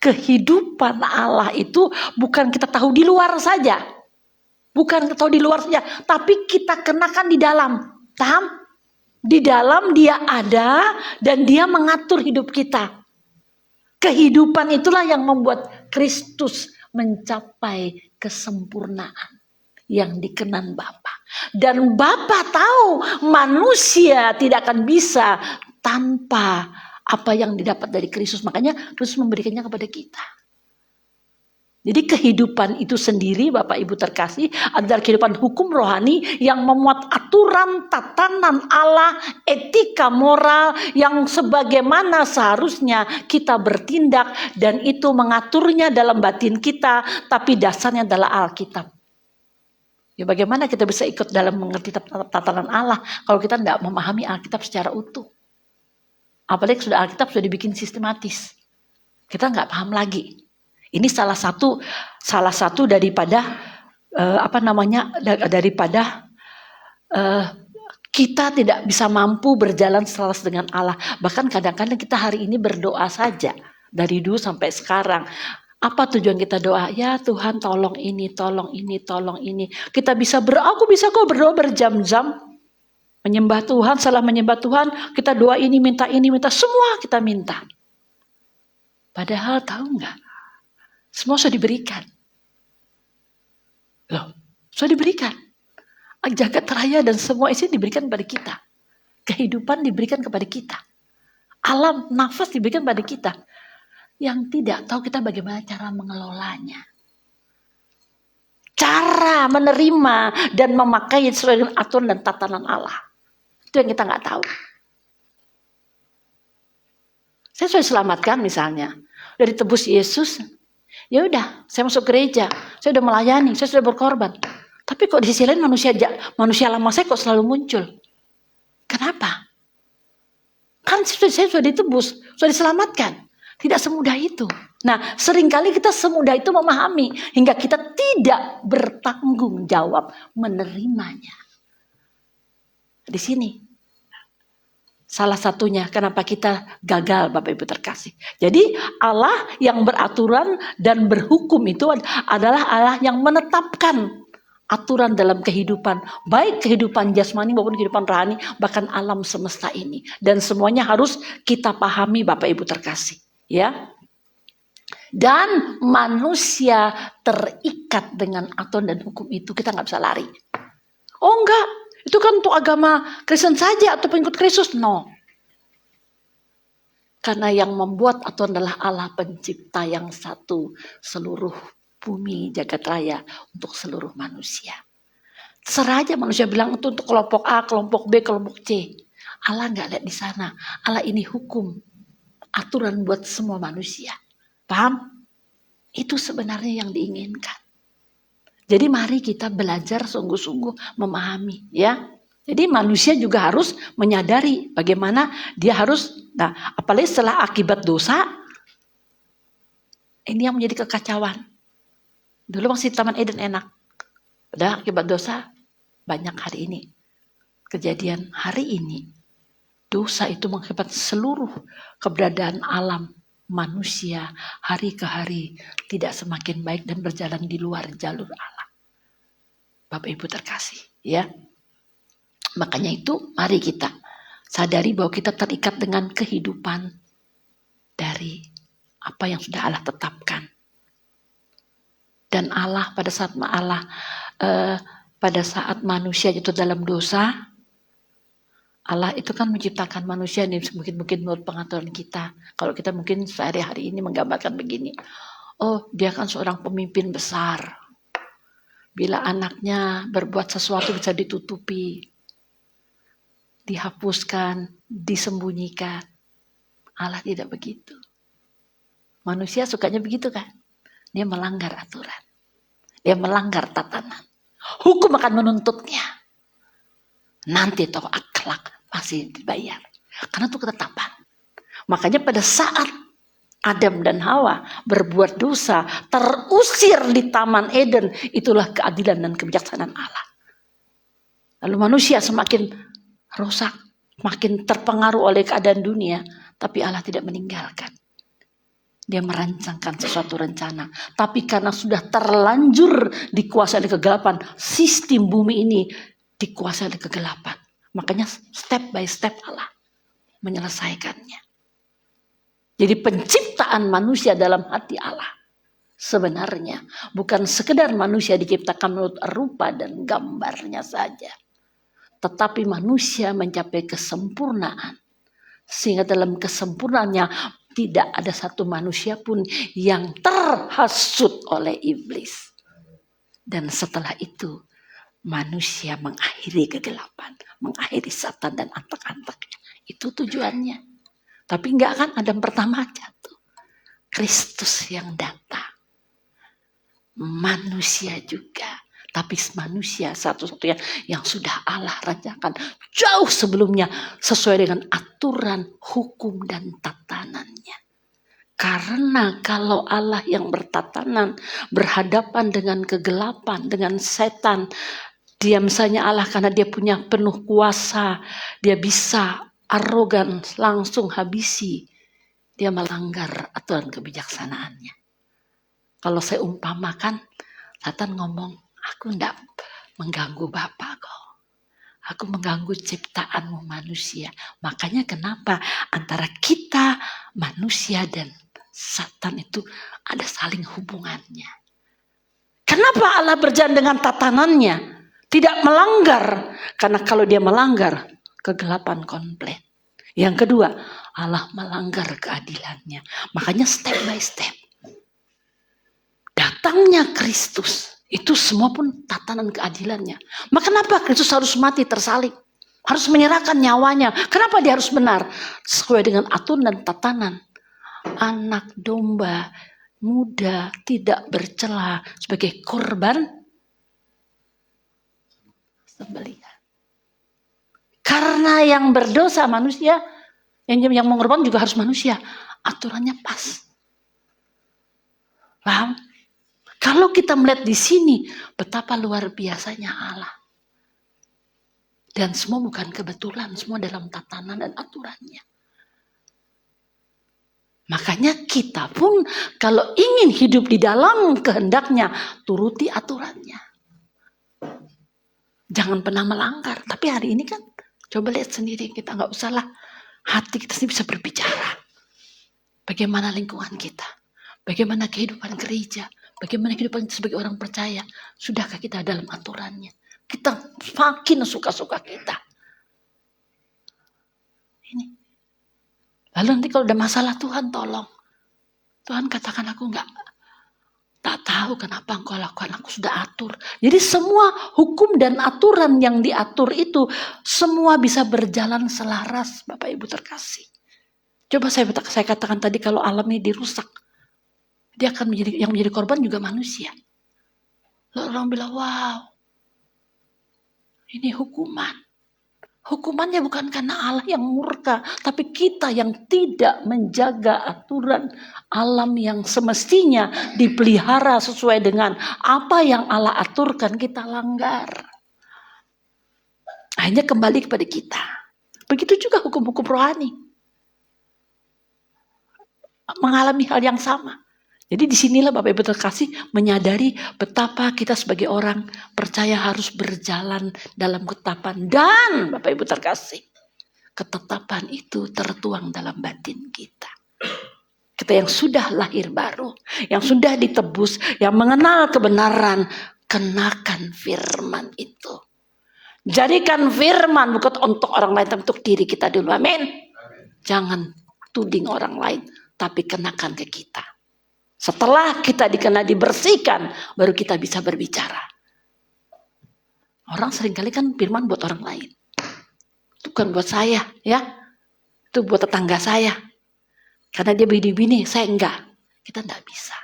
kehidupan Allah itu bukan kita tahu di luar saja. Bukan kita tahu di luar saja, tapi kita kenakan di dalam. Paham? Di dalam Dia ada dan Dia mengatur hidup kita. Kehidupan itulah yang membuat Kristus mencapai kesempurnaan yang dikenan Bapa. Dan Bapa tahu manusia tidak akan bisa tanpa apa yang didapat dari Kristus. Makanya Kristus memberikannya kepada kita. Jadi kehidupan itu sendiri, Bapak Ibu terkasih, adalah kehidupan hukum rohani yang memuat aturan tatanan Allah, etika moral yang sebagaimana seharusnya kita bertindak, dan itu mengaturnya dalam batin kita, tapi dasarnya adalah Alkitab. Ya, bagaimana kita bisa ikut dalam mengerti tatanan Allah kalau kita tidak memahami Alkitab secara utuh? Apalagi Alkitab sudah dibikin sistematis, kita nggak paham lagi. Ini salah satu daripada kita tidak bisa mampu berjalan selaras dengan Allah. Bahkan kadang-kadang kita hari ini berdoa saja dari dulu sampai sekarang. Apa tujuan kita doa? Ya Tuhan, tolong ini, tolong ini, tolong ini. Aku bisa kok berdoa berjam-jam. Menyembah Tuhan, salah menyembah Tuhan, kita doa ini, minta semua kita minta. Padahal tahu nggak? Semua sudah diberikan. Loh, sudah diberikan. Jagat raya dan semua isi diberikan kepada kita. Kehidupan diberikan kepada kita. Alam, nafas diberikan kepada kita. Yang tidak tahu kita bagaimana cara mengelolanya. Cara menerima dan memakai sesuai dengan aturan dan tatanan Allah. Itu yang kita nggak tahu. Saya sudah diselamatkan misalnya. Sudah ditebus Yesus. Ya udah, saya masuk gereja, saya sudah melayani, saya sudah berkorban. Tapi kok di sisi lain manusia lama saya kok selalu muncul? Kenapa? Kan saya sudah ditebus, sudah diselamatkan. Tidak semudah itu. Nah, seringkali kita semudah itu memahami hingga kita tidak bertanggung jawab menerimanya. Di sini salah satunya kenapa kita gagal, Bapak Ibu terkasih. Jadi Allah yang beraturan dan berhukum itu adalah Allah yang menetapkan aturan dalam kehidupan. Baik kehidupan jasmani maupun kehidupan rohani, bahkan alam semesta ini. Dan semuanya harus kita pahami, Bapak Ibu terkasih. Ya. Dan manusia terikat dengan aturan dan hukum itu, kita nggak bisa lari. Oh enggak, itu kan untuk agama Kristen saja atau pengikut Kristus. No. Karena yang membuat aturan adalah Allah pencipta yang satu seluruh bumi jagat raya untuk seluruh manusia. Terserah aja manusia bilang itu untuk kelompok A, kelompok B, kelompok C. Allah nggak lihat di sana. Allah ini hukum, aturan buat semua manusia. Paham? Itu sebenarnya yang diinginkan. Jadi mari kita belajar sungguh-sungguh memahami, ya. Jadi manusia juga harus menyadari bagaimana dia harus, apalagi setelah akibat dosa, ini yang menjadi kekacauan. Dulu masih Taman Eden enak, udah akibat dosa banyak hari ini. Kejadian hari ini, dosa itu mengakibat seluruh keberadaan alam manusia hari ke hari tidak semakin baik dan berjalan di luar jalur Allah. Bapak Ibu terkasih, ya. Makanya itu mari kita sadari bahwa kita terikat dengan kehidupan dari apa yang sudah Allah tetapkan. Dan Allah pada saat manusia itu dalam dosa, Allah itu kan menciptakan manusia ini mungkin menurut pengetahuan kita. Kalau kita mungkin sehari-hari ini menggambarkan begini. Oh, dia kan seorang pemimpin besar. Bila anaknya berbuat sesuatu bisa ditutupi, dihapuskan, disembunyikan. Allah tidak begitu. Manusia sukanya begitu kan? Dia melanggar aturan. Dia melanggar tatanan. Hukum akan menuntutnya. Nanti toh akhlak pasti dibayar. Karena itu ketetapan. Makanya pada saat Adam dan Hawa berbuat dosa, terusir di Taman Eden, itulah keadilan dan kebijaksanaan Allah. Lalu manusia semakin rusak, makin terpengaruh oleh keadaan dunia, tapi Allah tidak meninggalkan. Dia merancangkan sesuatu rencana. Tapi karena sudah terlanjur dikuasai oleh kegelapan, sistem bumi ini dikuasai oleh kegelapan. Makanya step by step Allah menyelesaikannya. Jadi penciptaan manusia dalam hati Allah sebenarnya bukan sekedar manusia diciptakan menurut rupa dan gambarnya saja. Tetapi manusia mencapai kesempurnaan. Sehingga dalam kesempurnaannya tidak ada satu manusia pun yang terhasut oleh iblis. Dan setelah itu manusia mengakhiri kegelapan, mengakhiri Satan dan antek-anteknya. Itu tujuannya. Tapi enggak kan Adam pertama jatuh. Kristus yang datang. Manusia juga. Tapi manusia satu-satunya yang sudah Allah rancangkan jauh sebelumnya sesuai dengan aturan, hukum, dan tatanannya. Karena kalau Allah yang bertatanan berhadapan dengan kegelapan, dengan setan, diam saja Allah karena dia punya penuh kuasa, dia bisa arogan langsung habisi, dia melanggar aturan kebijaksanaannya. Kalau saya umpamakan, setan ngomong, aku tidak mengganggu Bapak kok. Aku mengganggu ciptaanmu manusia. Makanya kenapa antara kita manusia dan Satan itu ada saling hubungannya. Kenapa Allah berjalan dengan tatanannya? Tidak melanggar. Karena kalau dia melanggar, kegelapan komplit. Yang kedua, Allah melanggar keadilannya. Makanya step by step. Datangnya Kristus. Itu semua pun tatanan keadilannya. Maka kenapa Kristus harus mati tersalib? Harus menyerahkan nyawanya. Kenapa dia harus benar? Sesuai dengan aturan dan tatanan. Anak domba muda tidak bercela sebagai korban sembelihan. Karena yang berdosa manusia, yang mengorban juga harus manusia. Aturannya pas. Paham? Kalau kita melihat di sini, betapa luar biasanya Allah. Dan semua bukan kebetulan, semua dalam tatanan dan aturannya. Makanya kita pun kalau ingin hidup di dalam kehendaknya, turuti aturannya. Jangan pernah melanggar. Tapi hari ini kan, coba lihat sendiri, kita nggak usahlah, hati kita sendiri bisa berbicara. Bagaimana lingkungan kita, bagaimana kehidupan gereja, bagaimana kehidupan kita sebagai orang percaya. Sudahkah kita dalam aturannya? Kita makin suka-suka kita. Ini. Lalu nanti kalau ada masalah, Tuhan tolong. Tuhan katakan aku tak tahu kenapa engkau lakukan, aku sudah atur. Jadi semua hukum dan aturan yang diatur itu semua bisa berjalan selaras, Bapak Ibu terkasih. Coba saya katakan tadi kalau alam ini dirusak, dia akan yang menjadi korban juga manusia. Lalu orang bilang, wow, ini hukuman. Hukumannya bukan karena Allah yang murka, tapi kita yang tidak menjaga aturan alam yang semestinya dipelihara sesuai dengan apa yang Allah aturkan, kita langgar. Akhirnya kembali kepada kita. Begitu juga hukum-hukum rohani. mengalami hal yang sama. Jadi disinilah Bapak Ibu terkasih menyadari betapa kita sebagai orang percaya harus berjalan dalam ketetapan. Dan Bapak Ibu terkasih, ketetapan itu tertuang dalam batin kita. Kita yang sudah lahir baru, yang sudah ditebus, yang mengenal kebenaran, kenakan firman itu. Jadikan firman bukan untuk orang lain, tapi untuk diri kita dulu. Amin. Jangan tuding orang lain, tapi kenakan ke kita. Setelah kita dibersihkan, baru kita bisa berbicara. Orang seringkali kan firman buat orang lain. Itu bukan buat saya, ya. Itu buat tetangga saya. Karena dia begini-begini, saya enggak. Kita enggak bisa.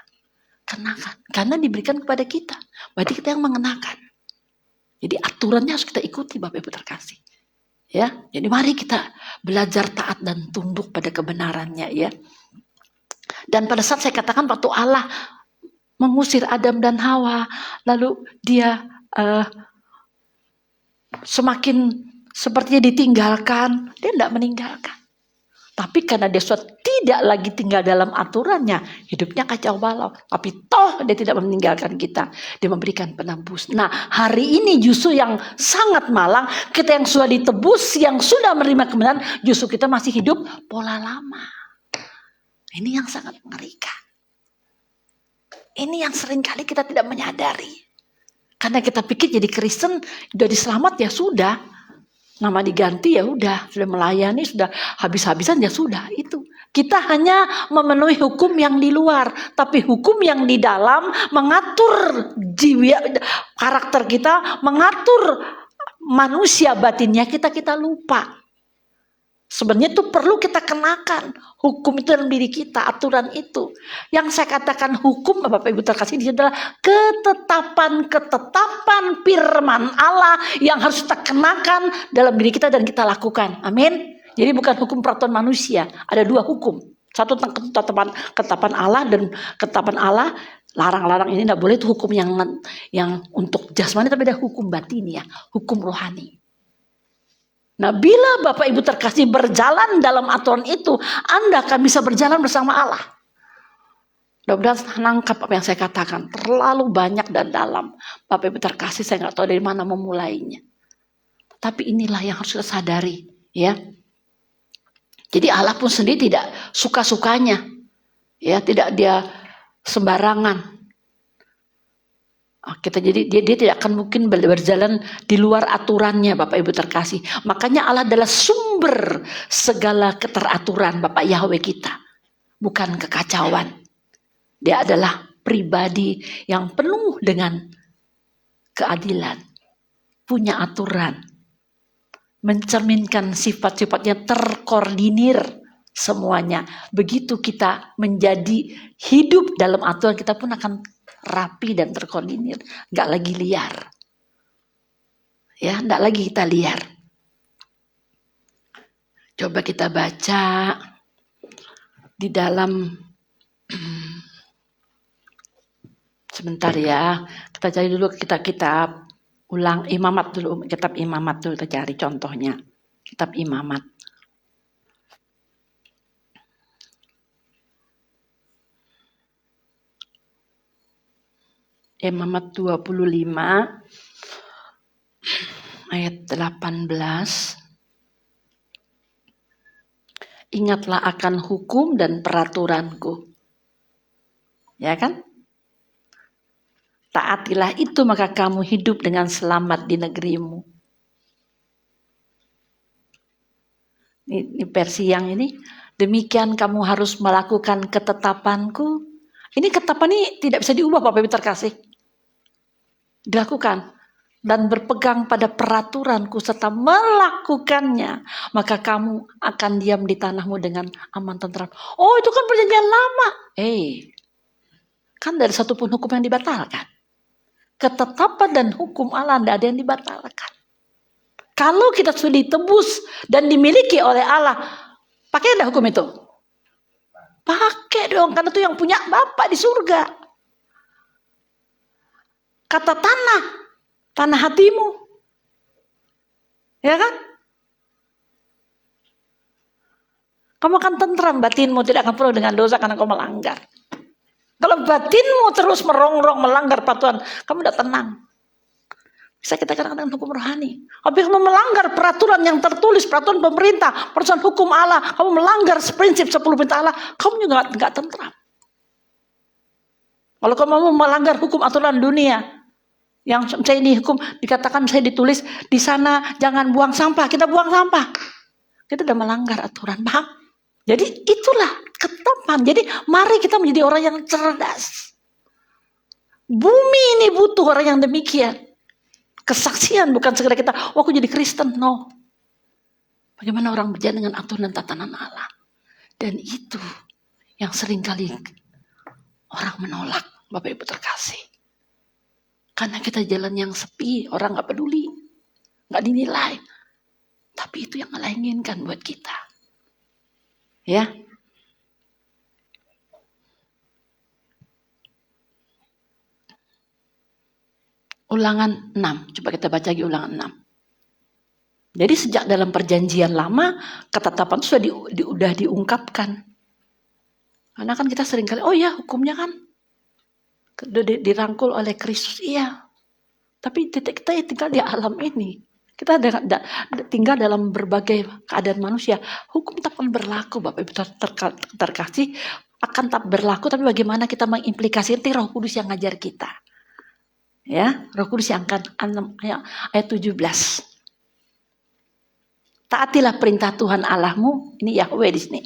Kenakan. Karena diberikan kepada kita. Berarti kita yang mengenakan. Jadi aturannya harus kita ikuti, Bapak Ibu terkasih. Ya, jadi mari kita belajar taat dan tunduk pada kebenarannya, ya. Dan pada saat saya katakan waktu Allah mengusir Adam dan Hawa, lalu dia semakin sepertinya ditinggalkan, dia tidak meninggalkan. Tapi karena dia sudah tidak lagi tinggal dalam aturannya, hidupnya kacau balau. Tapi toh dia tidak meninggalkan kita, dia memberikan penebus. Nah, hari ini justru yang sangat malang, kita yang sudah ditebus, yang sudah menerima kebenaran, justru kita masih hidup pola lama. Ini yang sangat mengerikan. Ini yang seringkali kita tidak menyadari. Karena kita pikir jadi Kristen, sudah diselamat ya sudah. Nama diganti ya udah. Sudah melayani, sudah habis-habisan ya sudah. Itu. Kita hanya memenuhi hukum yang di luar. Tapi hukum yang di dalam mengatur jiwa, karakter kita, mengatur manusia batinnya kita lupa. Sebenarnya itu perlu kita kenakan. Hukum itu dalam diri kita, aturan itu. Yang saya katakan hukum, Bapak Ibu terkasih, ini adalah ketetapan firman Allah yang harus kita kenakan dalam diri kita dan kita lakukan. Amin. Jadi bukan hukum peraturan manusia. Ada dua hukum. Satu tentang ketetapan Allah, dan ketetapan Allah larang-larang ini tidak boleh. Itu hukum yang untuk jasmani, tapi ada hukum batin, ya, hukum rohani. Nah, bila Bapak Ibu terkasih berjalan dalam aturan itu, Anda akan bisa berjalan bersama Allah. Mudah-mudahan nangkap apa yang saya katakan. Terlalu banyak dan dalam. Bapak Ibu terkasih, saya nggak tahu dari mana memulainya. Tapi inilah yang harus kita sadari, ya. Jadi Allah pun sendiri tidak suka-sukanya, ya, tidak dia sembarangan. Kita jadi dia tidak akan mungkin berjalan di luar aturannya, Bapak Ibu terkasih. Makanya Allah adalah sumber segala keteraturan, Bapak Yahweh kita. Bukan kekacauan. Dia adalah pribadi yang penuh dengan keadilan. Punya aturan. Mencerminkan sifat-sifatnya terkoordinir semuanya. Begitu kita menjadi hidup dalam aturan, kita pun akan rapi dan terkoordinir, nggak lagi liar, ya, nggak lagi kita liar. Coba kita baca di dalam sebentar ya, kita cari dulu kitab ulang Imamat dulu, kitab Imamat dulu kita cari contohnya, kitab Imamat. Imamat 25 ayat 18. Ingatlah akan hukum dan peraturanku. Ya kan? Taatilah itu maka kamu hidup dengan selamat di negerimu. Ini versi yang ini. Demikian kamu harus melakukan ketetapanku. Ini ketetapan ini tidak bisa diubah, Bapak Ibu terkasih. Dilakukan dan berpegang pada peraturanku serta melakukannya, maka kamu akan diam di tanahmu dengan aman tentram. Oh, itu kan perjanjian lama. Kan dari satu pun hukum yang dibatalkan. Ketetapan dan hukum Allah tidak ada yang dibatalkan. Kalau kita sudah ditebus dan dimiliki oleh Allah, pakai ada hukum itu? Pakai dong, karena itu yang punya Bapa di surga. Kata tanah hatimu. Ya kan? Kamu akan tentram, batinmu tidak akan penuh dengan dosa karena kau melanggar. Kalau batinmu terus merongrong melanggar peraturan, kamu tidak tenang. Bisa kita katakan dengan hukum rohani. Apabila kamu melanggar peraturan yang tertulis, peraturan pemerintah, peraturan hukum Allah, kamu melanggar prinsip 10 perintah Allah, kamu juga nggak tentram. Kalau kamu melanggar hukum aturan dunia, yang saya ini hukum dikatakan saya ditulis di sana jangan buang sampah, kita buang sampah, kita sudah melanggar aturan, paham? Jadi itulah ketetapan. Jadi mari kita menjadi orang yang cerdas. Bumi ini butuh orang yang demikian. Kesaksian bukan sekedar kita, oh aku jadi Kristen, no. Bagaimana orang berjalan dengan aturan dan tatanan Allah. Dan itu yang seringkali orang menolak, Bapak Ibu terkasih. Karena kita jalan yang sepi, orang gak peduli, gak dinilai. Tapi itu yang Allah inginkan buat kita. Ya. Ulangan 6. Coba kita baca lagi ulangan 6. Jadi sejak dalam perjanjian lama, ketetapan itu sudah diungkapkan. Karena kan kita sering kali, oh ya hukumnya kan dirangkul oleh Kristus. Iya. Tapi kita tinggal di alam ini. Kita tinggal dalam berbagai keadaan manusia. Hukum tetap akan berlaku, Bapak Ibu terkasih, akan tetap berlaku. Tapi bagaimana kita mengimplikasikan Roh Kudus yang ngajar kita. Ya, Roh Kudus yang akan ayat 17. Taatilah perintah Tuhan Allahmu, ini Yahweh di sini.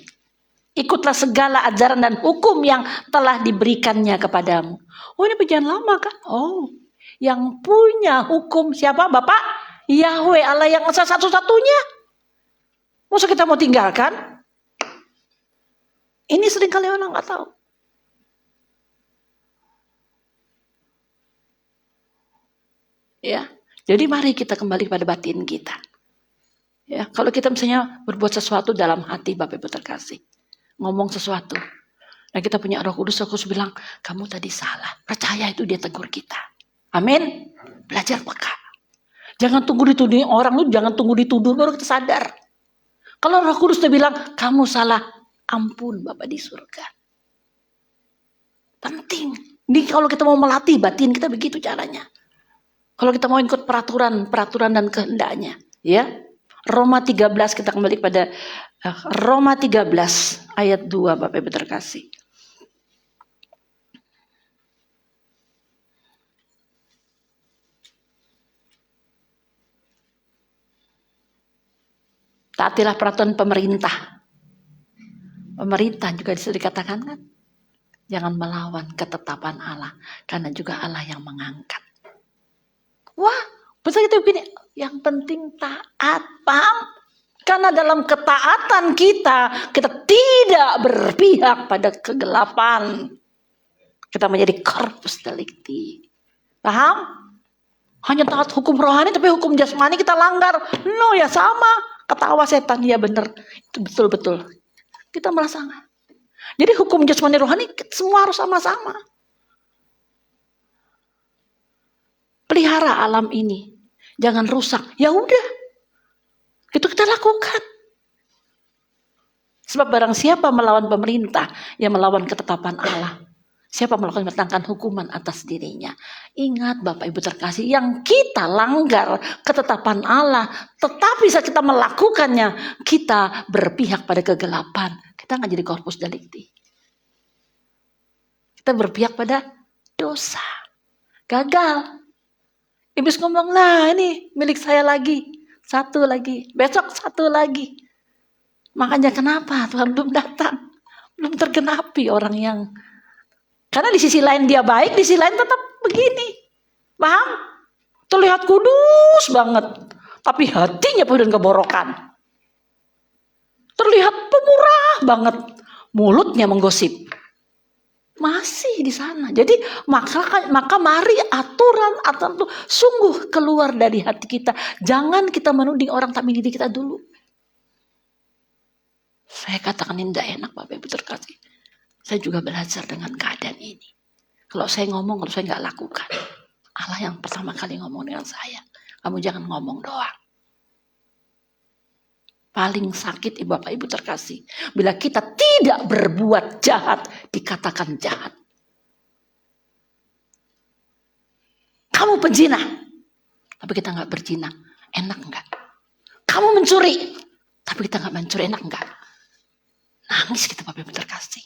Ikutlah segala ajaran dan hukum yang telah diberikannya kepadamu. Oh, ini perjanjian lama kan? Oh, yang punya hukum siapa, Bapak? Yahweh, Allah yang esa satu-satunya. Masa kita mau tinggalkan? Ini seringkali orang nggak tahu. Ya, jadi mari kita kembali pada batin kita. Ya, kalau kita misalnya berbuat sesuatu dalam hati, Bapak Ibu terkasih, ngomong sesuatu, dan kita punya Roh Kudus, Roh Kudus bilang, kamu tadi salah. Percaya itu dia tegur kita. Amin. Belajar peka. Jangan tunggu dituduh orang, lu jangan tunggu dituduh baru kita sadar. Kalau Roh Kudus dia bilang, kamu salah, ampun Bapak di surga. Penting. Ini kalau kita mau melatih batin kita begitu caranya. Kalau kita mau ikut peraturan dan kehendaknya, ya. Roma 13, kita kembali pada Roma 13 ayat 2, Bapak Ibu terkasih. Taatilah peraturan pemerintah. Pemerintah juga bisa dikatakan kan, jangan melawan ketetapan Allah, karena juga Allah yang mengangkat. Wah, besar kita begini, yang penting taat, paham? Karena dalam ketaatan kita tidak berpihak pada kegelapan. Kita menjadi corpus delicti. Paham? Hanya taat hukum rohani, tapi hukum jasmani kita langgar. No, ya sama. Ketawa setan, ya benar. Itu betul-betul. Kita merasa enggak. Jadi hukum jasmani rohani semua harus sama-sama. Pelihara alam ini, jangan rusak. Ya udah, itu kita lakukan. Sebab barang siapa melawan pemerintah, yang melawan ketetapan Allah. Siapa melakukan mendatangkan hukuman atas dirinya. Ingat Bapak Ibu terkasih, yang kita langgar ketetapan Allah, tetapi saat kita melakukannya, kita berpihak pada kegelapan. Kita nggak jadi corpus delicti. Kita berpihak pada dosa. Gagal. Iblis ngomong, nah ini milik saya lagi. Satu lagi. Besok satu lagi. Makanya kenapa Tuhan belum datang? Belum tergenapi orang yang... Karena di sisi lain dia baik, di sisi lain tetap begini. Paham? Terlihat kudus banget. Tapi hatinya penuh dengan keborokan. Terlihat pemurah banget. Mulutnya menggosip. Masih di sana. Jadi maka mari aturan itu sungguh keluar dari hati kita. Jangan kita menuding orang tak milih kita dulu. Saya katakan ini tidak enak Bapak Ibu terkasih. Saya juga belajar dengan keadaan ini. Kalau saya ngomong, kalau saya nggak lakukan. Allah yang pertama kali ngomong dengan saya. Kamu jangan ngomong doang. Paling sakit Bapak Ibu terkasih, bila kita tidak berbuat jahat, dikatakan jahat. Kamu penzina, tapi kita nggak berzina, enak nggak? Kamu mencuri, tapi kita nggak mencuri, enak nggak? Nangis kita Bapak Ibu terkasih.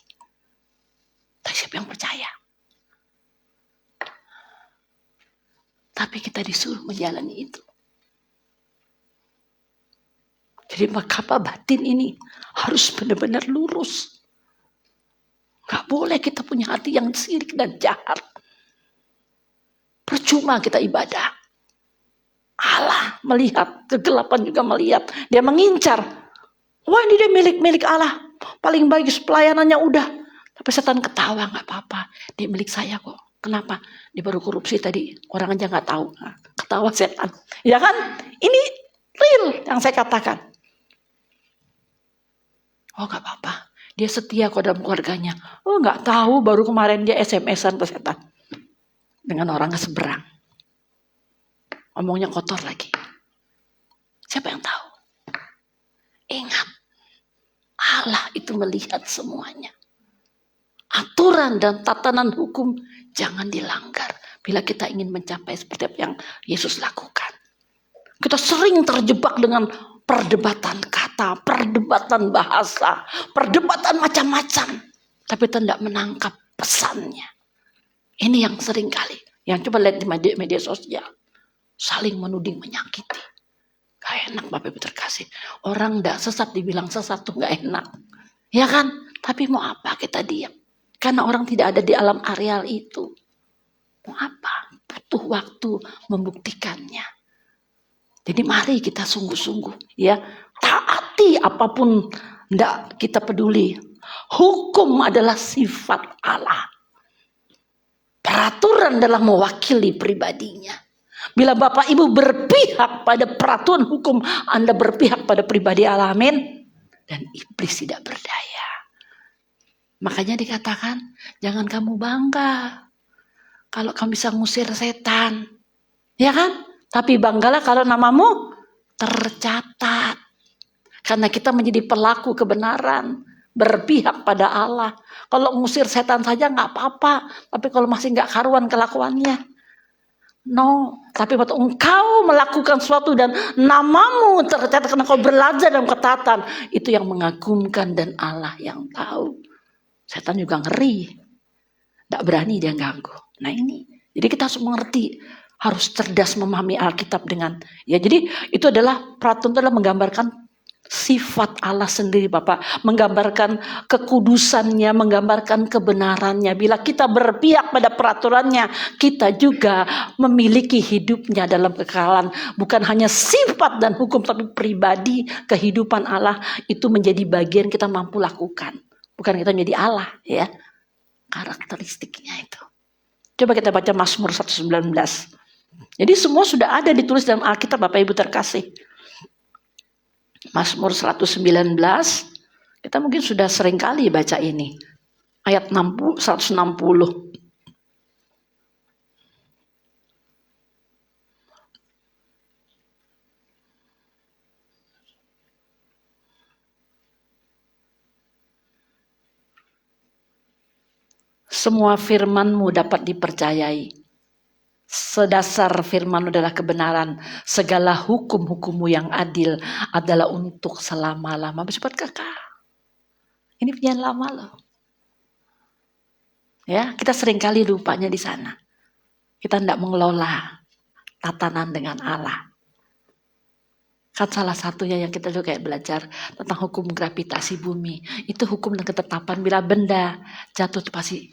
Tapi siapa yang percaya? Tapi kita disuruh menjalani itu. Jadi maka batin ini harus benar-benar lurus. Gak boleh kita punya hati yang sirik dan jahat. Percuma kita ibadah. Allah melihat, kegelapan juga melihat. Dia mengincar. Wah, ini dia milik Allah. Paling bagus pelayanannya udah. Tapi setan ketawa, gak apa-apa. Dia milik saya kok. Kenapa? Dia baru korupsi tadi. Orang aja gak tahu. Ketawa setan. Ya kan? Ini real yang saya katakan. Oh gak apa-apa, dia setia kok dalam keluarganya. Oh gak tahu, baru kemarin dia SMS-an ke setan. Dengan orang seberang. Omongnya kotor lagi. Siapa yang tahu? Ingat, Allah itu melihat semuanya. Aturan dan tatanan hukum jangan dilanggar. Bila kita ingin mencapai seperti apa yang Yesus lakukan. Kita sering terjebak dengan perdebatan kata, perdebatan bahasa, perdebatan macam-macam. Tapi tidak menangkap pesannya. Ini yang sering kali. Yang coba lihat di media sosial. Saling menuding, menyakiti. Gak enak Bapak Ibu terkasih. Orang tidak sesat dibilang sesat tuh gak enak. Ya kan? Tapi mau apa kita diam? Karena orang tidak ada di alam areal itu. Mau apa? Butuh waktu membuktikannya. Jadi mari kita sungguh-sungguh ya, taati apapun enggak kita peduli. Hukum adalah sifat Allah. Peraturan adalah mewakili pribadinya. Bila Bapak Ibu berpihak pada peraturan hukum, Anda berpihak pada pribadi Allah, amin. Dan iblis tidak berdaya. Makanya dikatakan, jangan kamu bangga kalau kamu bisa ngusir setan. Ya kan? Tapi banggalah kalau namamu tercatat. Karena kita menjadi pelaku kebenaran. Berpihak pada Allah. Kalau ngusir setan saja gak apa-apa. Tapi kalau masih gak karuan kelakuannya. No. Tapi waktu engkau melakukan sesuatu dan namamu tercatat karena kau belajar dalam ketaatan. Itu yang mengagumkan dan Allah yang tahu. Setan juga ngeri. Gak berani dia ganggu. Nah ini. Jadi kita harus mengerti. Harus cerdas memahami Alkitab dengan. Ya jadi itu adalah peraturan itu adalah menggambarkan sifat Allah sendiri Bapak. Menggambarkan kekudusannya. Menggambarkan kebenarannya. Bila kita berpihak pada peraturannya. Kita juga memiliki hidupnya dalam kekekalan. Bukan hanya sifat dan hukum. Tapi pribadi kehidupan Allah. Itu menjadi bagian kita mampu lakukan. Bukan kita menjadi Allah ya. Karakteristiknya itu. Coba kita baca Mazmur 119. Jadi semua sudah ada ditulis dalam Alkitab Bapak Ibu terkasih. Mazmur 119. Kita mungkin sudah sering kali baca ini. Ayat 160. Semua firman-Mu dapat dipercayai. Sedasar firman adalah kebenaran. Segala hukum-hukum-Mu yang adil adalah untuk selama-lama. Bersifat kekal. Ini punya lama loh. Ya, kita seringkali lupanya di sana. Kita tidak mengelola tatanan dengan Allah. Kan salah satunya yang kita juga kayak belajar tentang hukum gravitasi bumi. Itu hukum dan ketetapan bila benda jatuh pasti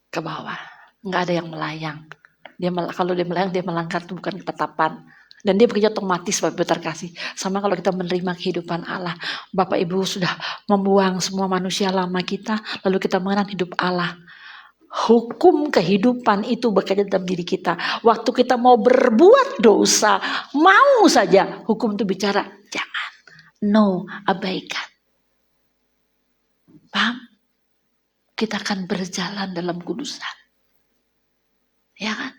ke bawah. Nggak ada yang melayang. Kalau dia melayang, dia melanggar, itu bukan ketetapan. Dan dia bekerja otomatis Bapak Ibu terkasih. Sama kalau kita menerima kehidupan Allah. Bapak Ibu sudah membuang semua manusia lama kita. Lalu kita mengenal hidup Allah. Hukum kehidupan itu bekerja dalam diri kita. Waktu kita mau berbuat dosa. Mau saja hukum itu bicara. Jangan. No, abaikan. Paham? Kita akan berjalan dalam kudusan. Ya kan?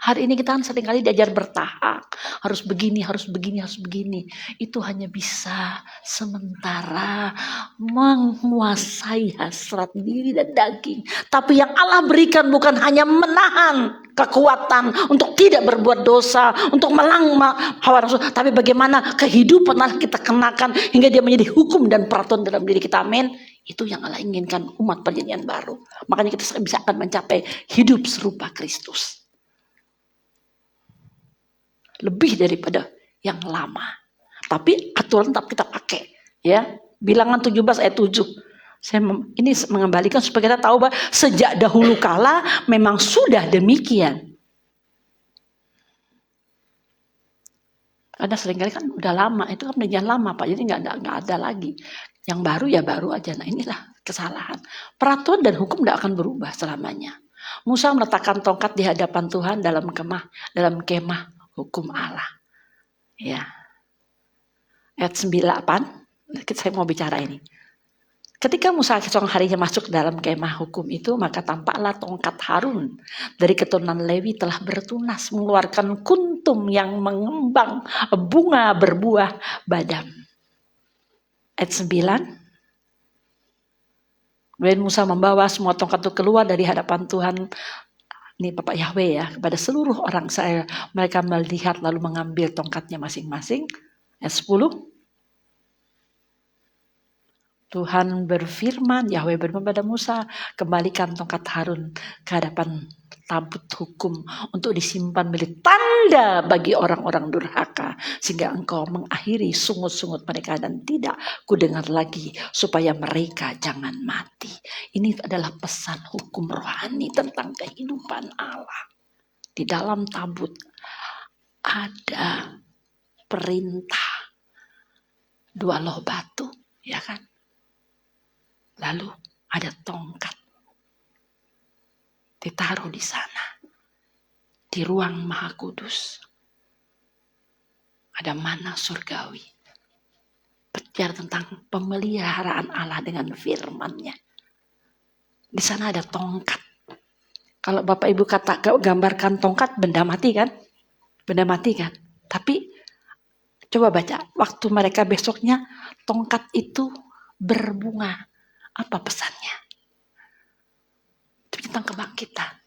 Hari ini kita kan seringkali diajar bertahap, harus begini, harus begini, harus begini. Itu hanya bisa sementara menguasai hasrat diri dan daging. Tapi yang Allah berikan bukan hanya menahan kekuatan untuk tidak berbuat dosa, untuk melanggar hawa nafsu, tapi bagaimana kehidupan Allah kita kenakan hingga dia menjadi hukum dan peraturan dalam diri kita. Amin. Itu yang Allah inginkan umat perjanjian baru. Makanya kita bisa akan mencapai hidup serupa Kristus. Lebih daripada yang lama. Tapi aturan tetap kita pakai, ya. Bilangan 17 ayat 7. Ini mengembalikan supaya kita tahu bahwa sejak dahulu kala memang sudah demikian. Karena seringkali kan udah lama, itu kan perjanjian lama Pak, jadi nggak ada lagi. Yang baru ya baru aja. Nah inilah kesalahan. Peraturan dan hukum tidak akan berubah selamanya. Musa meletakkan tongkat di hadapan Tuhan dalam kemah hukum Allah. Ya. Ayat 9, saya mau bicara ini. Ketika Musa esok harinya masuk dalam kemah hukum itu, maka tampaklah tongkat Harun dari keturunan Lewi telah bertunas, mengeluarkan kuntum yang mengembang, bunga berbuah badam. Ayat 9. Kemudian Musa membawa semua tongkat itu keluar dari hadapan Tuhan. Ini Bapak Yahweh ya, kepada seluruh orang Israel. Mereka melihat lalu mengambil tongkatnya masing-masing. Ayat 10. Tuhan berfirman, Yahweh berfirman pada Musa, kembalikan tongkat Harun ke hadapan tabut hukum untuk disimpan menjadi tanda bagi orang-orang durhaka, sehingga engkau mengakhiri sungut-sungut mereka dan tidak kudengar lagi supaya mereka jangan mati. Ini adalah pesan hukum rohani tentang kehidupan Allah. Di dalam tabut ada perintah 2 loh batu, ya kan? Lalu ada tongkat ditaruh di sana, di ruang Maha Kudus. Ada mana surgawi, bicara tentang pemeliharaan Allah dengan firman-Nya. Di sana ada tongkat. Kalau Bapak Ibu gambarkan tongkat, benda mati kan? Benda mati kan? Tapi coba baca, waktu mereka besoknya tongkat itu berbunga. Apa pesannya? Itu tentang kebangkitan.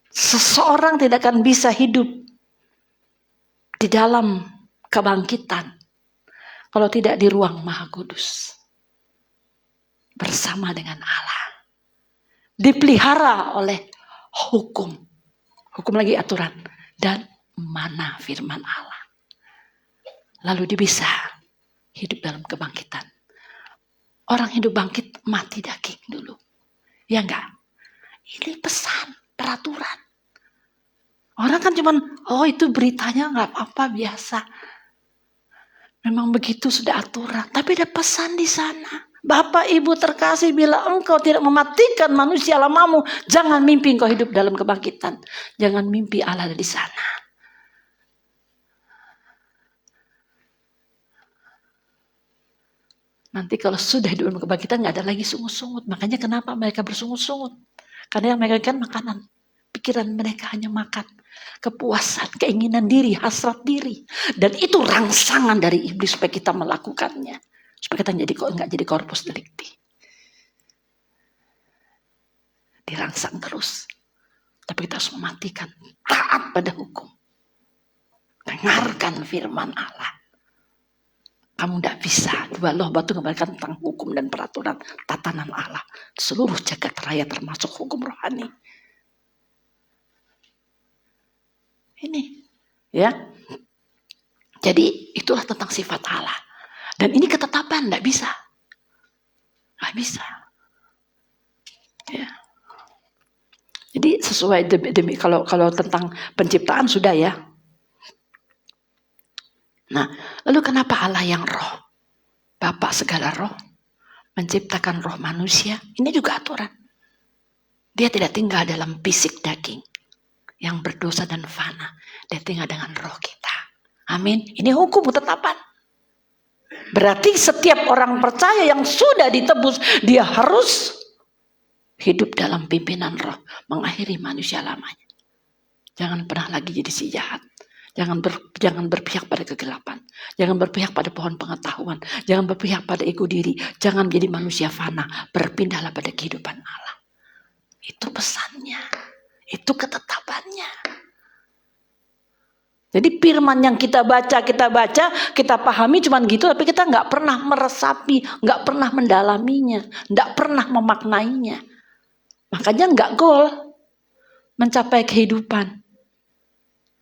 Seseorang tidak akan bisa hidup di dalam kebangkitan kalau tidak di ruang Maha Kudus bersama dengan Allah. Dipelihara oleh hukum. Hukum lagi aturan. Dan mana firman Allah. Lalu dia bisa hidup dalam kebangkitan. Orang hidup bangkit mati daging dulu. Ya enggak? Ini pesan, peraturan. Orang kan cuman, oh itu beritanya enggak apa-apa, biasa. Memang begitu sudah aturan. Tapi ada pesan di sana. Bapak Ibu terkasih, bila engkau tidak mematikan manusia lamamu, jangan mimpi engkau hidup dalam kebangkitan. Jangan mimpi Allah ada di sana. Nanti kalau sudah hidup dalam kebangkitan nggak ada lagi sungut-sungut. Makanya kenapa mereka bersungut-sungut? Karena yang mereka kan makanan. Pikiran mereka hanya makan. Kepuasan, keinginan diri, hasrat diri. Dan itu rangsangan dari iblis supaya kita melakukannya. Supaya kita nggak jadi corpus delicti. Dirangsang terus. Tapi kita harus mematikan. Taat pada hukum. Dengarkan firman Allah. Kamu tidak bisa 2 loh batu menggambarkan tentang hukum dan peraturan tatanan Allah. Seluruh jagat raya termasuk hukum rohani. Ini ya. Jadi itulah tentang sifat Allah. Dan ini ketetapan, tidak bisa. Tidak bisa. Ya. Jadi sesuai demi kalau tentang penciptaan sudah ya. Nah, lalu kenapa Allah yang roh, Bapa segala roh, menciptakan roh manusia? Ini juga aturan. Dia tidak tinggal dalam fisik daging yang berdosa dan fana. Dia tinggal dengan roh kita. Amin. Ini hukum ketetapan. Berarti setiap orang percaya yang sudah ditebus, dia harus hidup dalam pimpinan roh, mengakhiri manusia lamanya. Jangan pernah lagi jadi si jahat. Jangan berpihak pada kegelapan. Jangan berpihak pada pohon pengetahuan. Jangan berpihak pada ego diri. Jangan menjadi manusia fana. Berpindahlah pada kehidupan Allah. Itu pesannya. Itu ketetapannya. Jadi firman yang kita baca, kita pahami cuman gitu, tapi kita nggak pernah meresapi, nggak pernah mendalaminya, nggak pernah memaknainya. Makanya nggak goal mencapai kehidupan.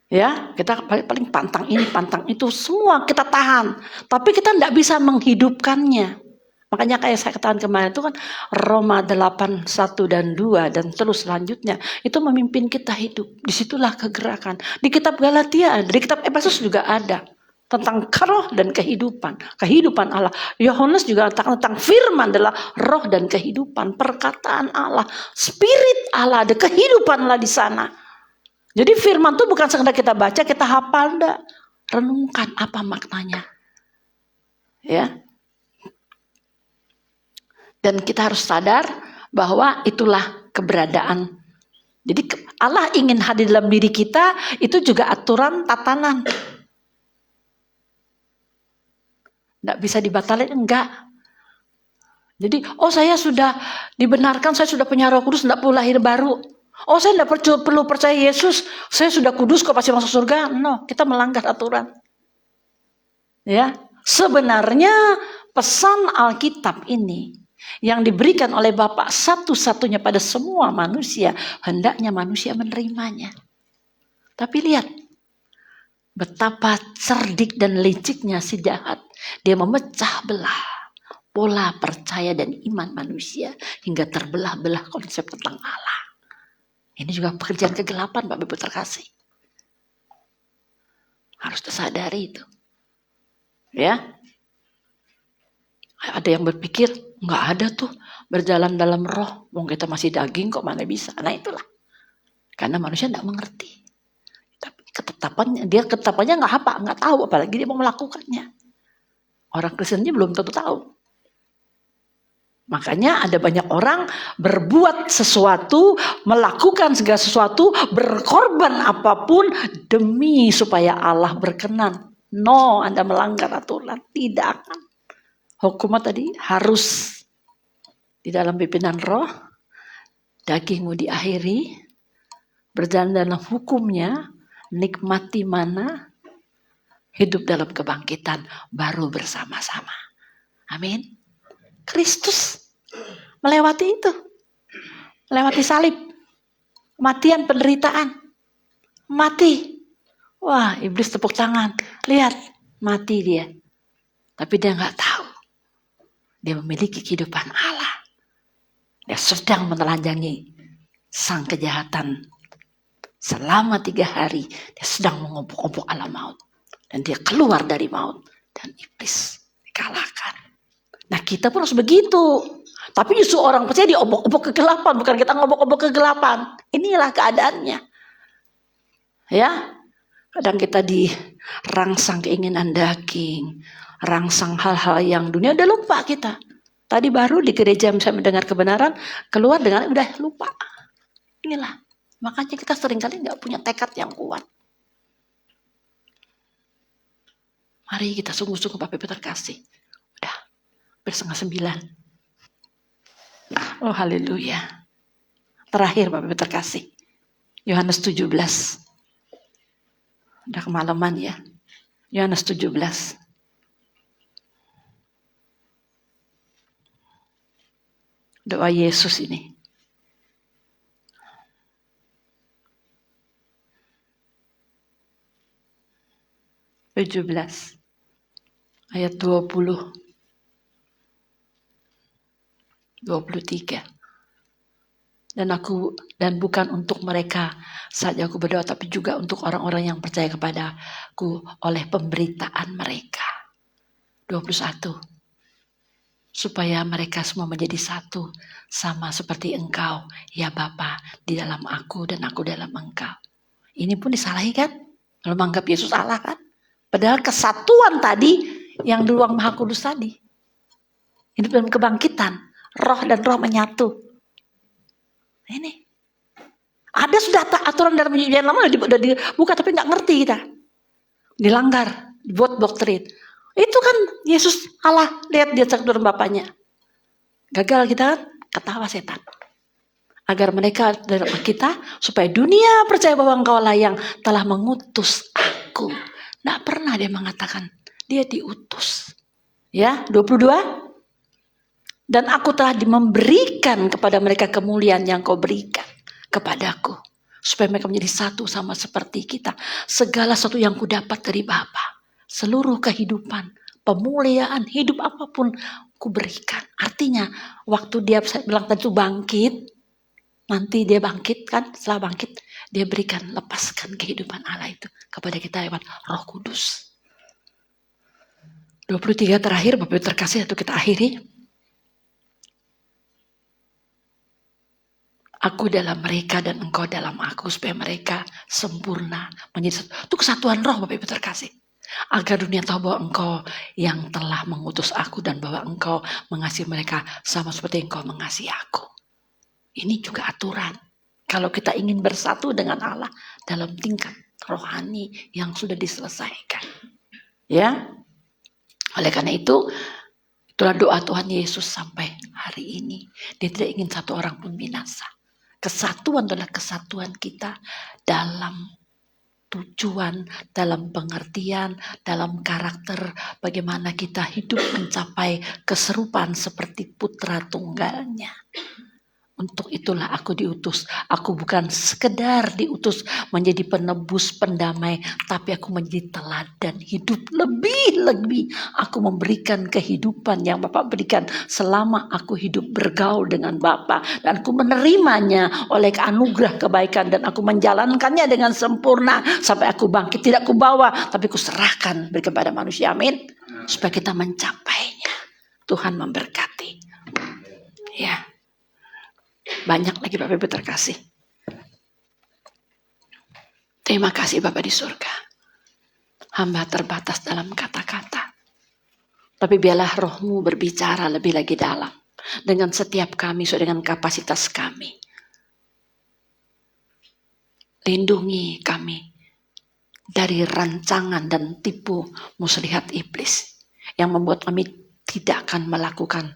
Ya, kita paling pantang ini, pantang itu, semua kita tahan. Tapi kita tidak bisa menghidupkannya. Makanya kayak saya katakan kemarin itu kan Roma 8, 1 dan 2 dan terus selanjutnya itu memimpin kita hidup. Disitulah kegerakan. Di kitab Galatia ada, di kitab Efesus juga ada. Tentang roh dan kehidupan. Kehidupan Allah. Yohanes juga tentang firman adalah roh dan kehidupan. Perkataan Allah. Spirit Allah, ada kehidupan Allah di sana. Jadi firman itu bukan sekedar kita baca, kita hafal, enggak. Renungkan apa maknanya. Ya. Dan kita harus sadar bahwa itulah keberadaan. Jadi Allah ingin hadir dalam diri kita, itu juga aturan tatanan. Enggak bisa dibatalin, enggak. Jadi, saya sudah dibenarkan, saya sudah punya Roh Kudus, enggak perlu lahir baru. Saya tidak perlu percaya Yesus. Saya sudah kudus kok pasti masuk surga. No, kita melanggar aturan. Ya, sebenarnya pesan Alkitab ini yang diberikan oleh Bapa satu-satunya pada semua manusia, hendaknya manusia menerimanya. Tapi lihat betapa cerdik dan liciknya si jahat. Dia memecah belah pola percaya dan iman manusia hingga terbelah-belah konsep tentang Allah. Ini juga pekerjaan kegelapan, Bapak Ibu terkasih. Harus disadari itu. Ya. Ada yang berpikir, nggak ada tuh berjalan dalam roh. Wong kita masih daging kok mana bisa. Nah itulah. Karena manusia nggak mengerti. Tapi ketetapannya nggak apa, nggak tahu. Apalagi dia mau melakukannya. Orang Kristennya belum tentu tahu. Makanya ada banyak orang berbuat sesuatu, melakukan segala sesuatu, berkorban apapun demi supaya Allah berkenan. No, Anda melanggar aturan. Tidak akan. Hukumnya tadi harus di dalam pimpinan roh, dagingmu diakhiri, berjalan dalam hukumnya, nikmati mana, hidup dalam kebangkitan, baru bersama-sama. Amin. Kristus melewati itu. Melewati salib. Kematian, penderitaan. Mati. Wah, iblis tepuk tangan. Lihat, mati dia. Tapi dia nggak tahu. Dia memiliki kehidupan Allah. Dia sedang menelanjangi sang kejahatan. Selama 3 hari, dia sedang mengobok-obok alam maut. Dan dia keluar dari maut. Dan iblis dikalahkan. Nah kita pun harus begitu. Tapi justru orang percaya diobok-obok kegelapan. Bukan kita ngobok-obok kegelapan. Inilah keadaannya. Ya. Kadang kita dirangsang keinginan daging. Rangsang hal-hal yang dunia. Udah lupa kita. Tadi baru di gereja misalnya mendengar kebenaran. Keluar dengan udah lupa. Inilah. Makanya kita seringkali gak punya tekad yang kuat. Mari kita sungguh-sungguh Bapak Ibu terkasih. Udah. 8:30. Oh haleluya. Terakhir Bapak Ibu terkasih. Yohanes 17. Udah kemalaman ya. Yohanes 17. Doa Yesus ini. Ayat 20. 23. Dan bukan untuk mereka saja aku berdoa, tapi juga untuk orang-orang yang percaya kepadaku oleh pemberitaan mereka. 21. Supaya mereka semua menjadi satu, sama seperti engkau, ya Bapa, di dalam aku dan aku dalam engkau. Ini pun disalahi kan? Kalau menganggap Yesus Allah kan? Padahal kesatuan tadi yang di ruang Maha Kudus tadi. Hidup dalam kebangkitan. Roh dan roh menyatu. Ini ada sudah aturan dalam perjanjian lama udah dibuka tapi nggak ngerti kita, dilanggar, buat doktrin. Itu kan Yesus Allah, lihat dia turun Bapaknya. Gagal kita kan, ketawa setan. Agar mereka dalam kita, supaya dunia percaya bahwa engkau lah yang telah mengutus aku. Nggak pernah dia mengatakan, dia diutus. Ya, 22. Dan aku telah memberikan kepada mereka kemuliaan yang kau berikan kepadaku. Supaya mereka menjadi satu sama seperti kita. Segala sesuatu yang kudapat dari Bapa. Seluruh kehidupan, pemuliaan, hidup apapun ku berikan. Artinya waktu dia bilang tadi itu bangkit, nanti dia bangkit kan, setelah bangkit dia berikan, lepaskan kehidupan Allah itu kepada kita lewat Roh Kudus. 23 terakhir Bapak Ibu terkasih, atau kita akhiri. Aku dalam mereka dan engkau dalam aku, supaya mereka sempurna menjadi satu. Itu kesatuan roh Bapak Ibu terkasih. Agar dunia tahu bahwa engkau yang telah mengutus aku dan bahwa engkau mengasihi mereka sama seperti engkau mengasihi aku. Ini juga aturan. Kalau kita ingin bersatu dengan Allah dalam tingkat rohani yang sudah diselesaikan. Ya. Oleh karena itu, itulah doa Tuhan Yesus sampai hari ini. Dia tidak ingin satu orang pun binasa. Kesatuan adalah kesatuan kita dalam tujuan, dalam pengertian, dalam karakter, bagaimana kita hidup mencapai keserupaan seperti putra tunggalnya. Untuk itulah aku diutus. Aku bukan sekedar diutus menjadi penebus, pendamai, tapi aku menjadi teladan hidup. Lebih-lebih aku memberikan kehidupan yang Bapa berikan selama aku hidup bergaul dengan Bapa. Dan aku menerimanya oleh anugerah kebaikan. Dan aku menjalankannya dengan sempurna sampai aku bangkit. Tidak aku bawa, tapi aku serahkan kepada manusia. Amin. Supaya kita mencapainya. Tuhan memberkati. Ya. Banyak lagi Bapak Ibu terkasih. Terima kasih Bapak di surga. Hamba terbatas dalam kata-kata. Tapi biarlah rohmu berbicara lebih lagi dalam. Dengan setiap kami, dengan kapasitas kami. Lindungi kami dari rancangan dan tipu muslihat iblis. Yang membuat kami tidak akan melakukan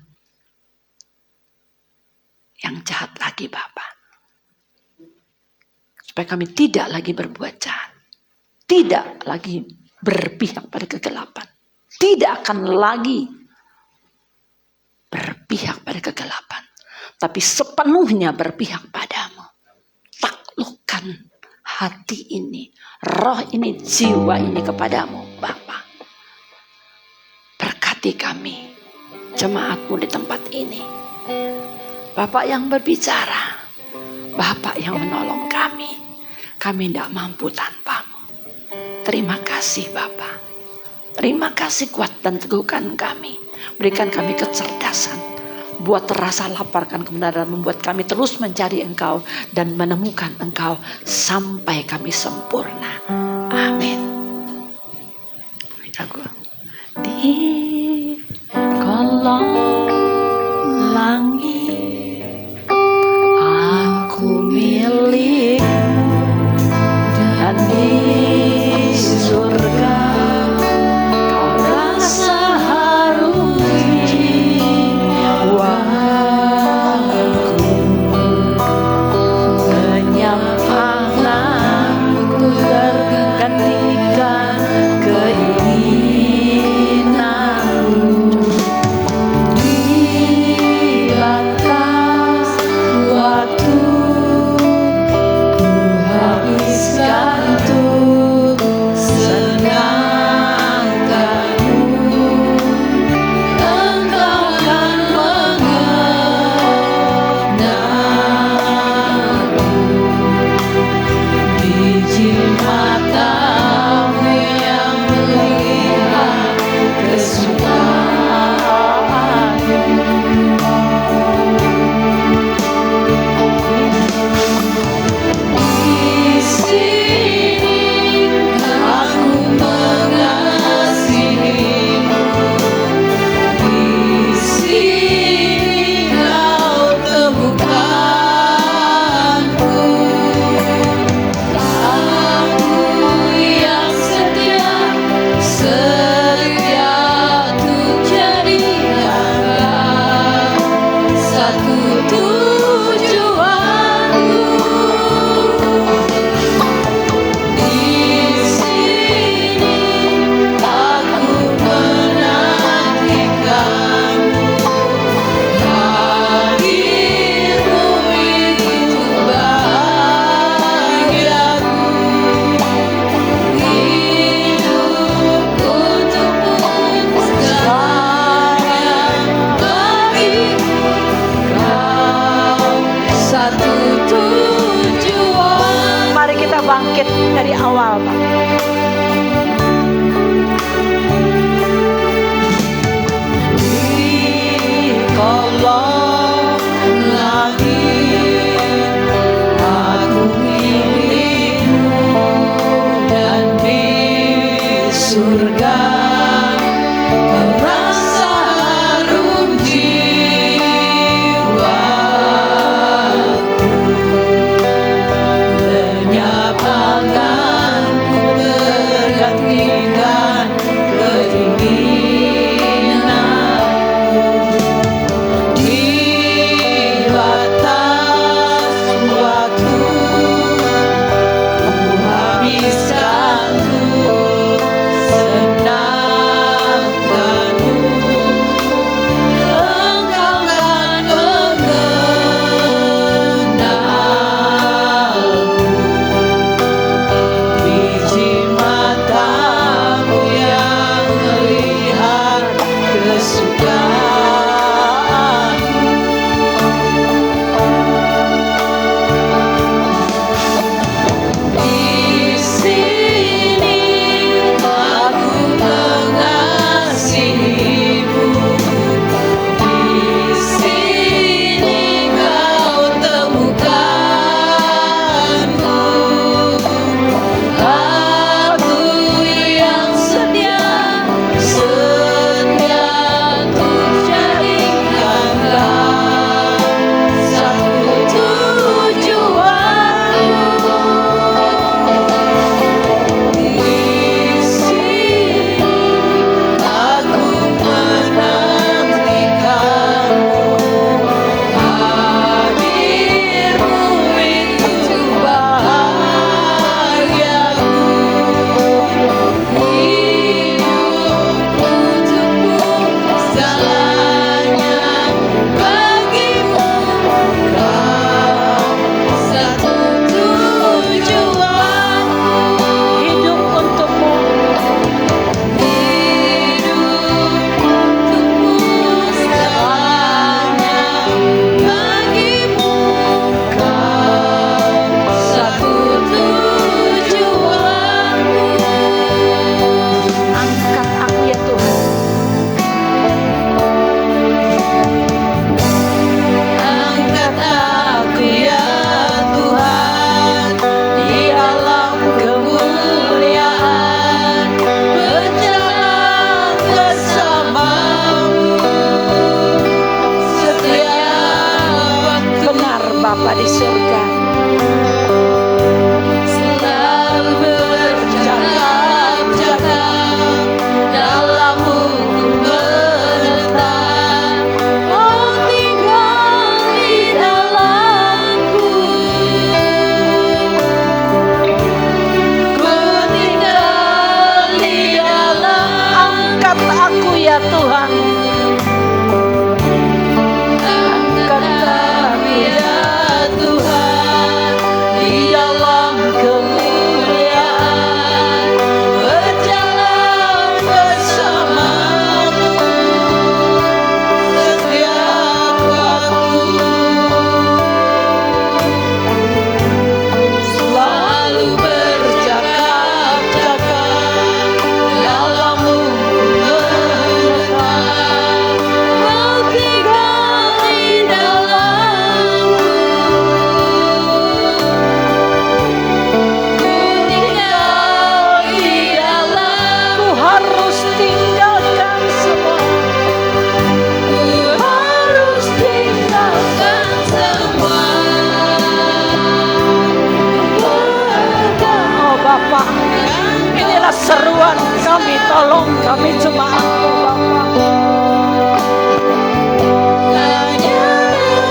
yang jahat lagi Bapa. Supaya kami tidak lagi berbuat jahat. Tidak lagi berpihak pada kegelapan. Tidak akan lagi berpihak pada kegelapan. Tapi sepenuhnya berpihak padamu. Taklukkan hati ini, roh ini, jiwa ini kepadamu Bapa. Berkati kami, jemaatmu di tempat ini. Bapak yang berbicara, Bapak yang menolong kami. Kami tidak mampu tanpamu. Terima kasih Bapak. Terima kasih kuat dan teguhkan kami. Berikan kami kecerdasan. Buat rasa laparkan kebenaran. Membuat kami terus mencari Engkau. Dan menemukan Engkau sampai kami sempurna. Amin. Di kolong langit aku milik, dan di surga kau rasa harum jiwaku. Menyapa aku terganti bangkit dari awal, Pak. Di kolong langit aku milikmu, dan di surga terasa harum jiwaku, lenyap anganku tergantikan keinginanku. Di batas waktu ku habiskan untuk senangkanmu, engkau kan mengenalku. Biji matamu yang melihat kesukaanku. Di sini aku mengasihimu, di sini kau temukanku. Aku yang setia untuk jadikan kau satu tujuanku. Di sini aku menantikanmu, hadirmu itu bahagiaku. Hidup untukmu segalanya, bagimu kau satu tujuanku. Hidup untukmu, hidup untukmu segalanya, bagimu kau satu tujuanku. Angkat aku ya Tuhan, angkat aku ya Tuhan, di dalam kemuliaan berjalan bersamamu setiap waktu. Benar Bapa di surga, selalu bercakap-cakap, dalam hukum menetap, oh tinggal di dalamku. Ku tinggal di dalam. Angkat aku ya Tuhan, angkat aku ya Tuhan, di dalam kemuliaan berjalan bersamamu setiap waktu. Selalu bercakap-cakap, dalam hukum menetap, kau tinggal di dalamku. Ku tinggal di dalamku, harus tinggalkan semua. Ku harus tinggalkan semua. Oh Bapa, inilah seruan kami, tolong kami jemaatmu Bapa. Hanya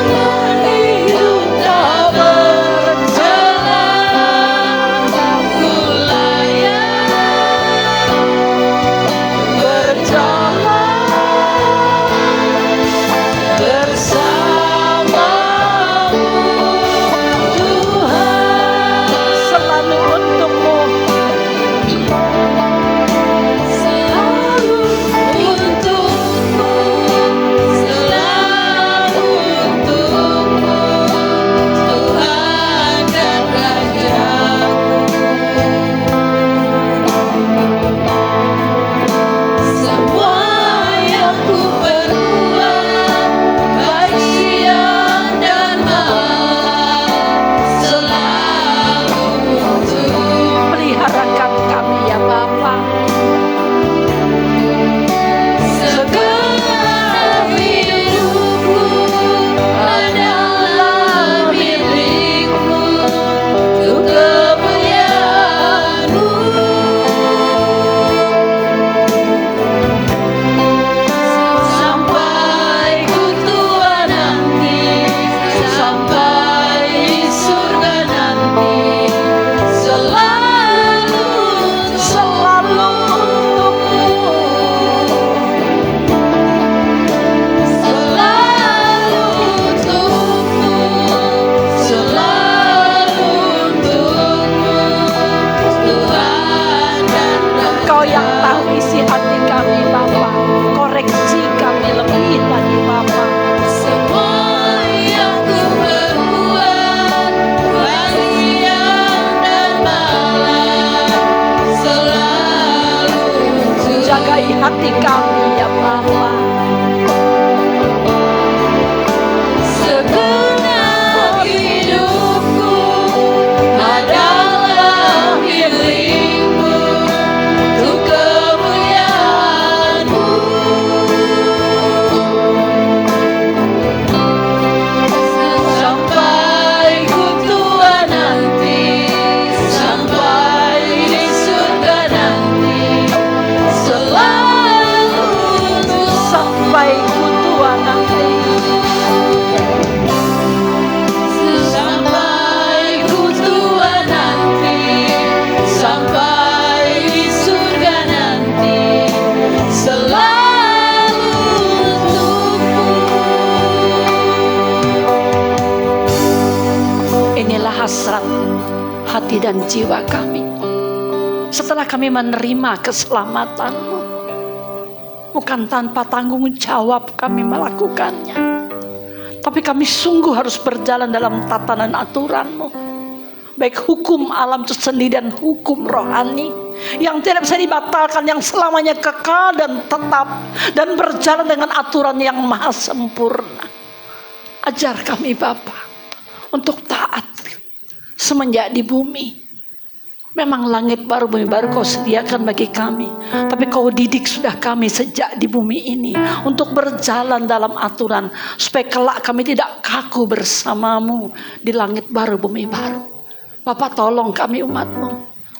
dengan hidup tak berjalan, ku layak berjalan bersamamu Tuhan. Selalu untukmu, selalu untukmu. isi hati kami Bapa, koreksi kami lebih lagi Bapa. Semua yang ku perbuat, pagi siang dan malam, selalu untuk Jagai hati kami ya Bapa. segenap hidupku adalah milikmu, untuk kemuliaan-Mu. Sampai ku tua nanti, sampai di surga nanti, selalu untuk Sampai ku tua nanti, sampai ku tua nanti, sampai di surga nanti, selalu untukmu. inilah hasrat hati dan jiwa kami. Setelah kami menerima keselamatan-Mu, bukan tanpa tanggung jawab kami melakukannya, tapi kami sungguh harus berjalan dalam tatanan aturan-Mu, baik hukum alam itu sendiri dan hukum rohani yang tidak bisa dibatalkan, yang selamanya kekal dan tetap, dan berjalan dengan aturan yang maha sempurna. Ajar kami Bapa untuk taat semenjak di bumi. Memang langit baru, bumi baru Kau sediakan bagi kami, tapi Kau didik sudah kami sejak di bumi ini untuk berjalan dalam aturan, supaya kelak kami tidak kaku bersama-Mu di langit baru, bumi baru. Bapa, tolong kami umat-Mu,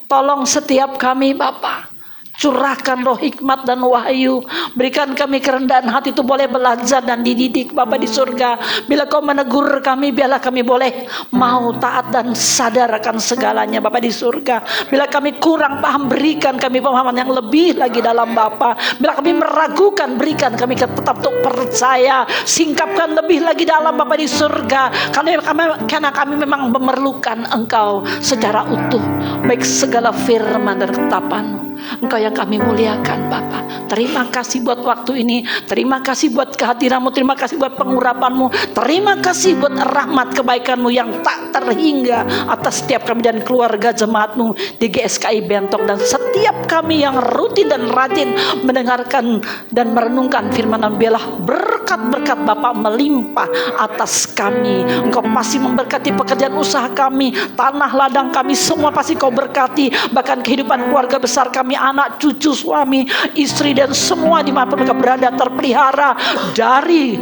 tolong setiap kami Bapa, curahkan roh hikmat dan wahyu, berikan kami kerendahan hati itu boleh belajar dan dididik Bapa di surga. Bila Kau menegur kami, biarlah kami boleh mau taat dan sadar akan segalanya Bapa di surga. Bila kami kurang paham, berikan kami pemahaman yang lebih lagi dalam Bapa. Bila kami meragukan, berikan kami tetap untuk percaya, singkapkan lebih lagi dalam Bapa di surga. Karena kami memang memerlukan Engkau secara utuh, baik segala firman dan ketetapan-Mu. Engkau yang kami muliakan Bapa. Terima kasih buat waktu ini, terima kasih buat kehadiran-Mu, terima kasih buat pengurapan-Mu, terima kasih buat rahmat kebaikan-Mu yang tak terhingga atas setiap kami dan keluarga jemaat-Mu di GSKI Bentok, dan setiap kami yang rutin dan rajin mendengarkan dan merenungkan firman-Mu. Biarlah berkat-berkat Bapa melimpah atas kami. Engkau pasti memberkati pekerjaan usaha kami, tanah ladang kami, semua pasti Kau berkati, bahkan kehidupan keluarga besar kami, anak, cucu, suami, istri, dan semua dimanapun mereka berada terpelihara dari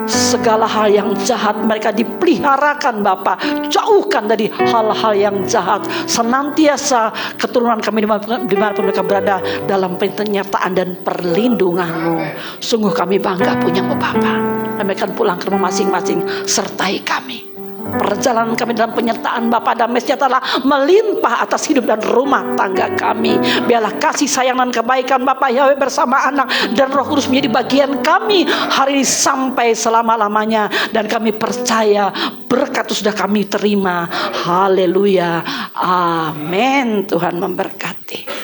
segala hal yang jahat. Mereka dipeliharakan Bapa, jauhkan dari hal-hal yang jahat. Senantiasa keturunan kami dimanapun mereka berada dalam penyertaan dan perlindungan-Mu. Sungguh kami bangga punya-Mu Bapa. Kami akan pulang ke rumah masing-masing, sertai kami. Perjalanan kami dalam penyertaan Bapa, damai sejahtera melimpah atas hidup dan rumah tangga kami. Biarlah kasih sayang dan kebaikan Bapa Yahweh bersama Anak dan Roh Kudus menjadi bagian kami hari ini sampai selama-lamanya. Dan kami percaya berkat itu sudah kami terima. Haleluya, amin. Tuhan memberkati.